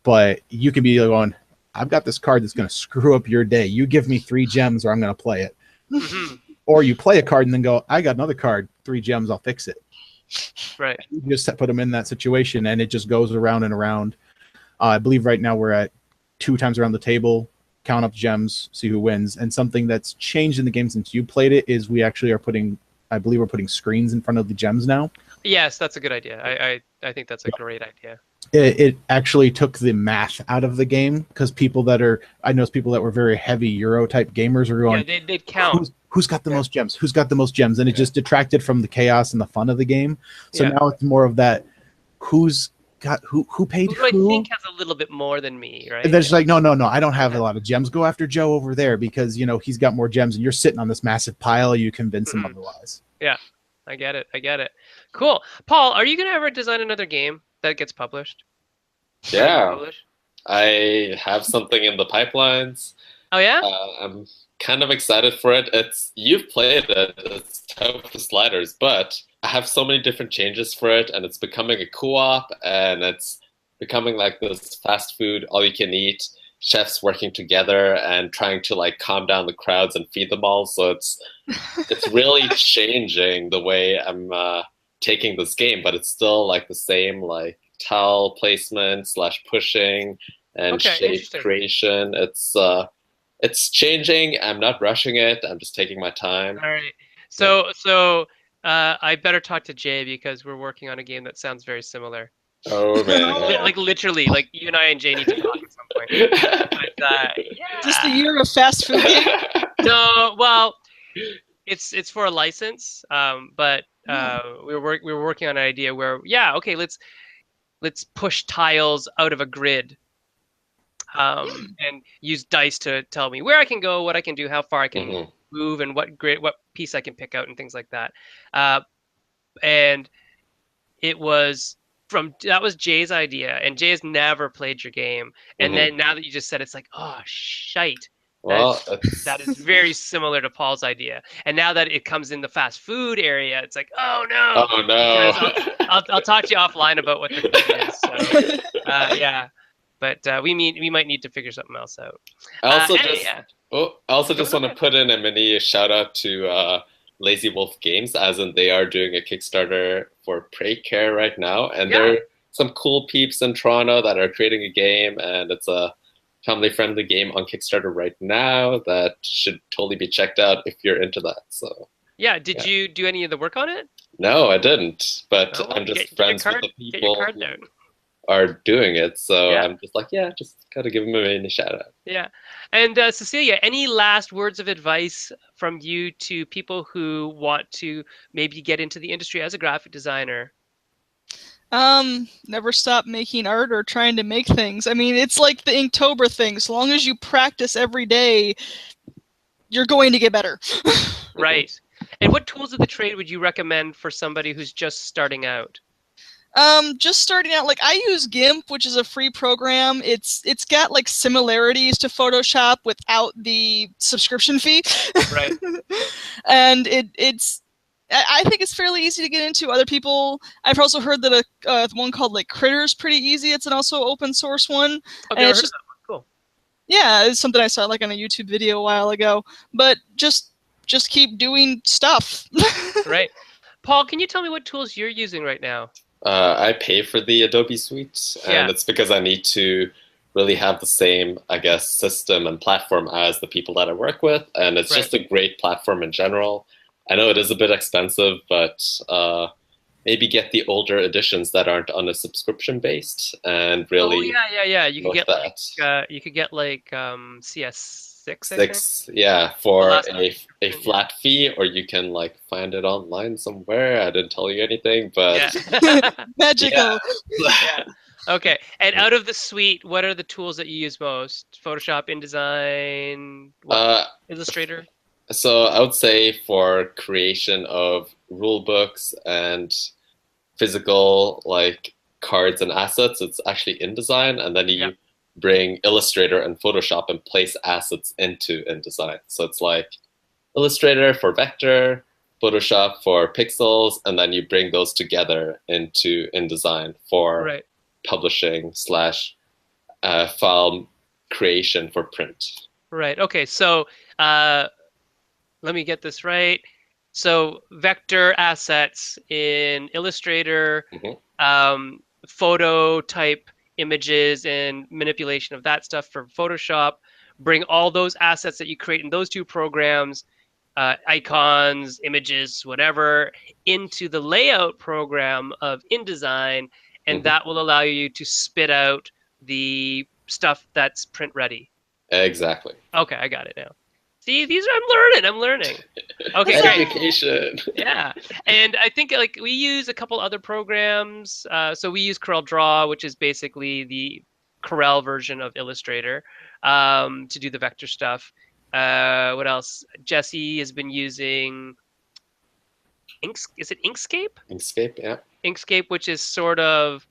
But you can be going, I've got this card that's going to screw up your day. You give me 3 gems, or I'm going to play it. Mhm. Or you play a card and then go, I got another card, 3 gems, I'll fix it. Right. You just put them in that situation, and it just goes around and around. I believe right now we're at 2 times around the table, count up gems, see who wins. And something that's changed in the game since you played it is we actually are putting, I believe we're putting screens in front of the gems now. Yes, that's a good idea. I think that's a great idea. It actually took the math out of the game, because I know people that were very heavy Euro type gamers are going, Yeah, they'd count. who's got the most gems? Who's got the most gems? And it just detracted from the chaos and the fun of the game. So Yeah. now it's more of that, who's got who paid Who do I who? think has a little bit more than me, right? And they're just like, no, I don't have a lot of gems. Go after Joe over there, because he's got more gems, and you're sitting on this massive pile. You convince him otherwise. Yeah, I get it. Cool. Paul, are you going to ever design another game that gets published? Yeah, I have something in the pipelines. Oh, yeah? I'm kind of excited for it. You've played it. It's tough sliders, but I have so many different changes for it, and it's becoming a co-op, and it's becoming like this fast food, all you can eat, chefs working together and trying to like calm down the crowds and feed them all. So it's really changing the way I'm taking this game, but it's still like the same like tile placement / pushing and shape creation. It's changing. I'm not rushing it. I'm just taking my time. All right. So I better talk to Jay, because we're working on a game that sounds very similar. Oh man! Like literally, like you and I and Jay need to talk at some point. But, yeah. Is this the year of fast food game? No, well, it's for a license. But we were working on an idea where, okay, let's push tiles out of a grid. And use dice to tell me where I can go, what I can do, how far I can move, and what piece I can pick out, and things like that. And that was Jay's idea, and Jay has never played your game. And then now that you just said, it's like, oh shite. Well, that is very similar to Paul's idea. And now that it comes in the fast food area, it's like, oh no. Oh no. I'll talk to you offline about what the thing is. So, yeah. But we might need to figure something else out. I also just want to put in a mini shout out to Lazy Wolf Games, as in they are doing a Kickstarter for Prey Care right now, and there are some cool peeps in Toronto that are creating a game, and it's a family-friendly game on Kickstarter right now that should totally be checked out if you're into that. So did you do any of the work on it? No, I didn't, but I'm just friends with the people who are doing it, so I'm just like, just gotta give them a mini shout out. Yeah. And Cecilia, any last words of advice from you to people who want to maybe get into the industry as a graphic designer? Never stop making art or trying to make things. I mean, it's like the Inktober thing. As long as you practice every day, you're going to get better. Right. And what tools of the trade would you recommend for somebody who's just starting out? Just starting out, like I use GIMP, which is a free program. It's got like similarities to Photoshop without the subscription fee. Right. And it's I think it's fairly easy to get into. Other people, I've also heard that one called like Critter's pretty easy. It's an also open source one, I've and never it's heard of just that one. Cool. yeah, it's something I saw like on a YouTube video a while ago. But just keep doing stuff. Right. Paul, can you tell me what tools you're using right now? I pay for the Adobe Suite, and Yeah. it's because I need to really have the same, I guess, system and platform as the people that I work with, and it's Right. just a great platform in general. I know it is a bit expensive, but maybe get the older editions that aren't on a subscription based, and really Oh yeah. You go could with get that. you could get like CS6, I think. Six, yeah, The for last a subscription, flat fee, or you can like find it online somewhere. I didn't tell you anything, but yeah. Magical. Yeah. Okay. And out of the suite, what are the tools that you use most? Photoshop, InDesign, what? uh, Illustrator? so I would say for creation of rule books and physical like cards and assets, it's actually InDesign, and then Yeah. you bring Illustrator and Photoshop and place assets into InDesign. So it's like Illustrator for vector, Photoshop for pixels, and then you bring those together into InDesign for Right. publishing slash file creation for print. Right. Okay. So let me get this right. So vector assets in Illustrator, Mhm. photo type images and manipulation of that stuff for Photoshop. Bring all those assets that you create in those two programs, icons, images, whatever, into the layout program of InDesign, and Mhm. that will allow you to spit out the stuff that's print ready. Exactly. Okay, I got it now. See, these are I'm learning. Okay, great. Education. Yeah, and I think like we use a couple other programs. So we use CorelDRAW, which is basically the Corel version of Illustrator, to do the vector stuff. What else? Jesse has been using Is it Inkscape? Inkscape, yeah. Inkscape, which is sort of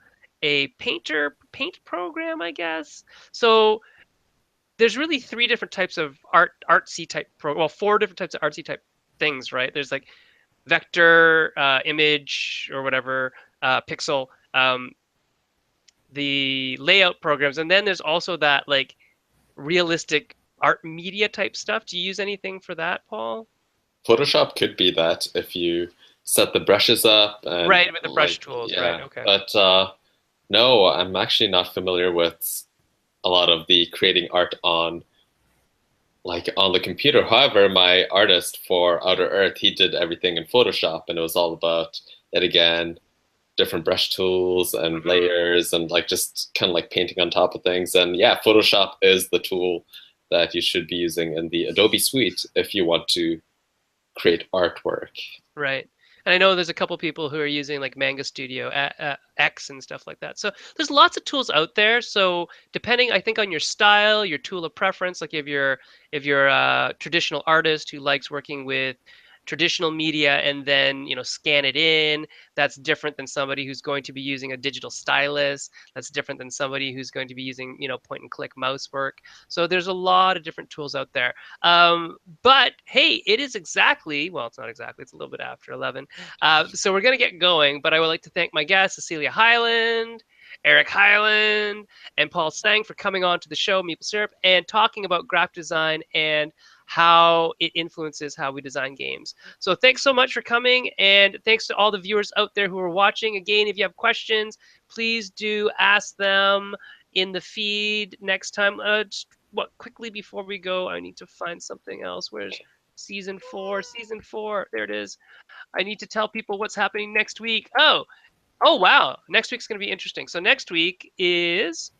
a paint program, I guess. So there's really three different types of artsy type four different types of artsy type things, right? There's like vector, image, or whatever, pixel, the layout programs, and then there's also that like realistic art media type stuff. Do you use anything for that, Paul? Photoshop could be that if you set the brushes up and Right, with the brush like tools, right? yeah. Okay. But no, I'm actually not familiar with a lot of the creating art on the computer. However, my artist for Outer Earth, he did everything in Photoshop, and it was all about yet again different brush tools and layers and like just kind of like painting on top of things. And yeah, Photoshop is the tool that you should be using in the Adobe Suite if you want to create artwork. Right. And I know there's a couple people who are using like Manga Studio X and stuff like that. So there's lots of tools out there. So depending, I think, on your style, your tool of preference, like if you're a traditional artist who likes working with traditional media and then scan it in, that's different than somebody who's going to be using a digital stylus. That's different than somebody who's going to be using point and click mouse work. So there's a lot of different tools out there. But hey, it is exactly, well, it's not exactly, it's a little bit after 11. So we're going to get going, but I would like to thank my guests, Cecilia Hyland, Eric Hyland, and Paul Tseng for coming on to the show, Meeple Syrup, and talking about graphic design and how it influences how we design games. So thanks so much for coming, and thanks to all the viewers out there who are watching. Again, if you have questions, please do ask them in the feed next time. Quickly before we go, I need to find something else. Where's season 4? Season 4, there it is. I need to tell people what's happening next week. Oh wow, next week's going to be interesting. So next week is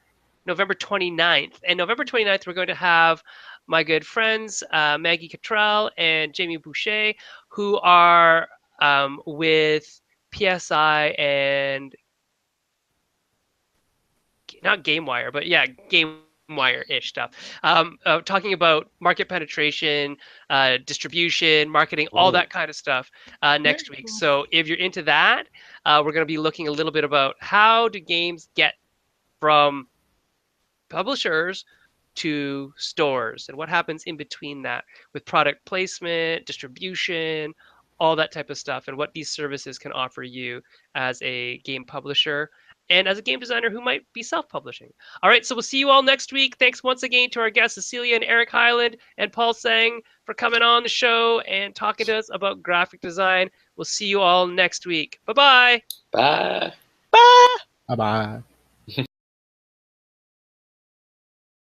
November 29th. And November 29th, we're going to have my good friends, Maggie Cottrell and Jamie Boucher, who are with PSI and not GameWire, but yeah, GameWire-ish stuff, talking about market penetration, distribution, marketing, all that kind of stuff next week. So if you're into that, we're going to be looking a little bit about how do games get from publishers to stores and what happens in between that with product placement, distribution, all that type of stuff, and what these services can offer you as a game publisher and as a game designer who might be self-publishing. All right, so we'll see you all next week. Thanks once again to our guests, Cecilia and Eric Hyland and Paul Tseng, for coming on the show and talking to us about graphic design. We'll see you all next week. Bye-bye. Bye. Bye. Bye bye.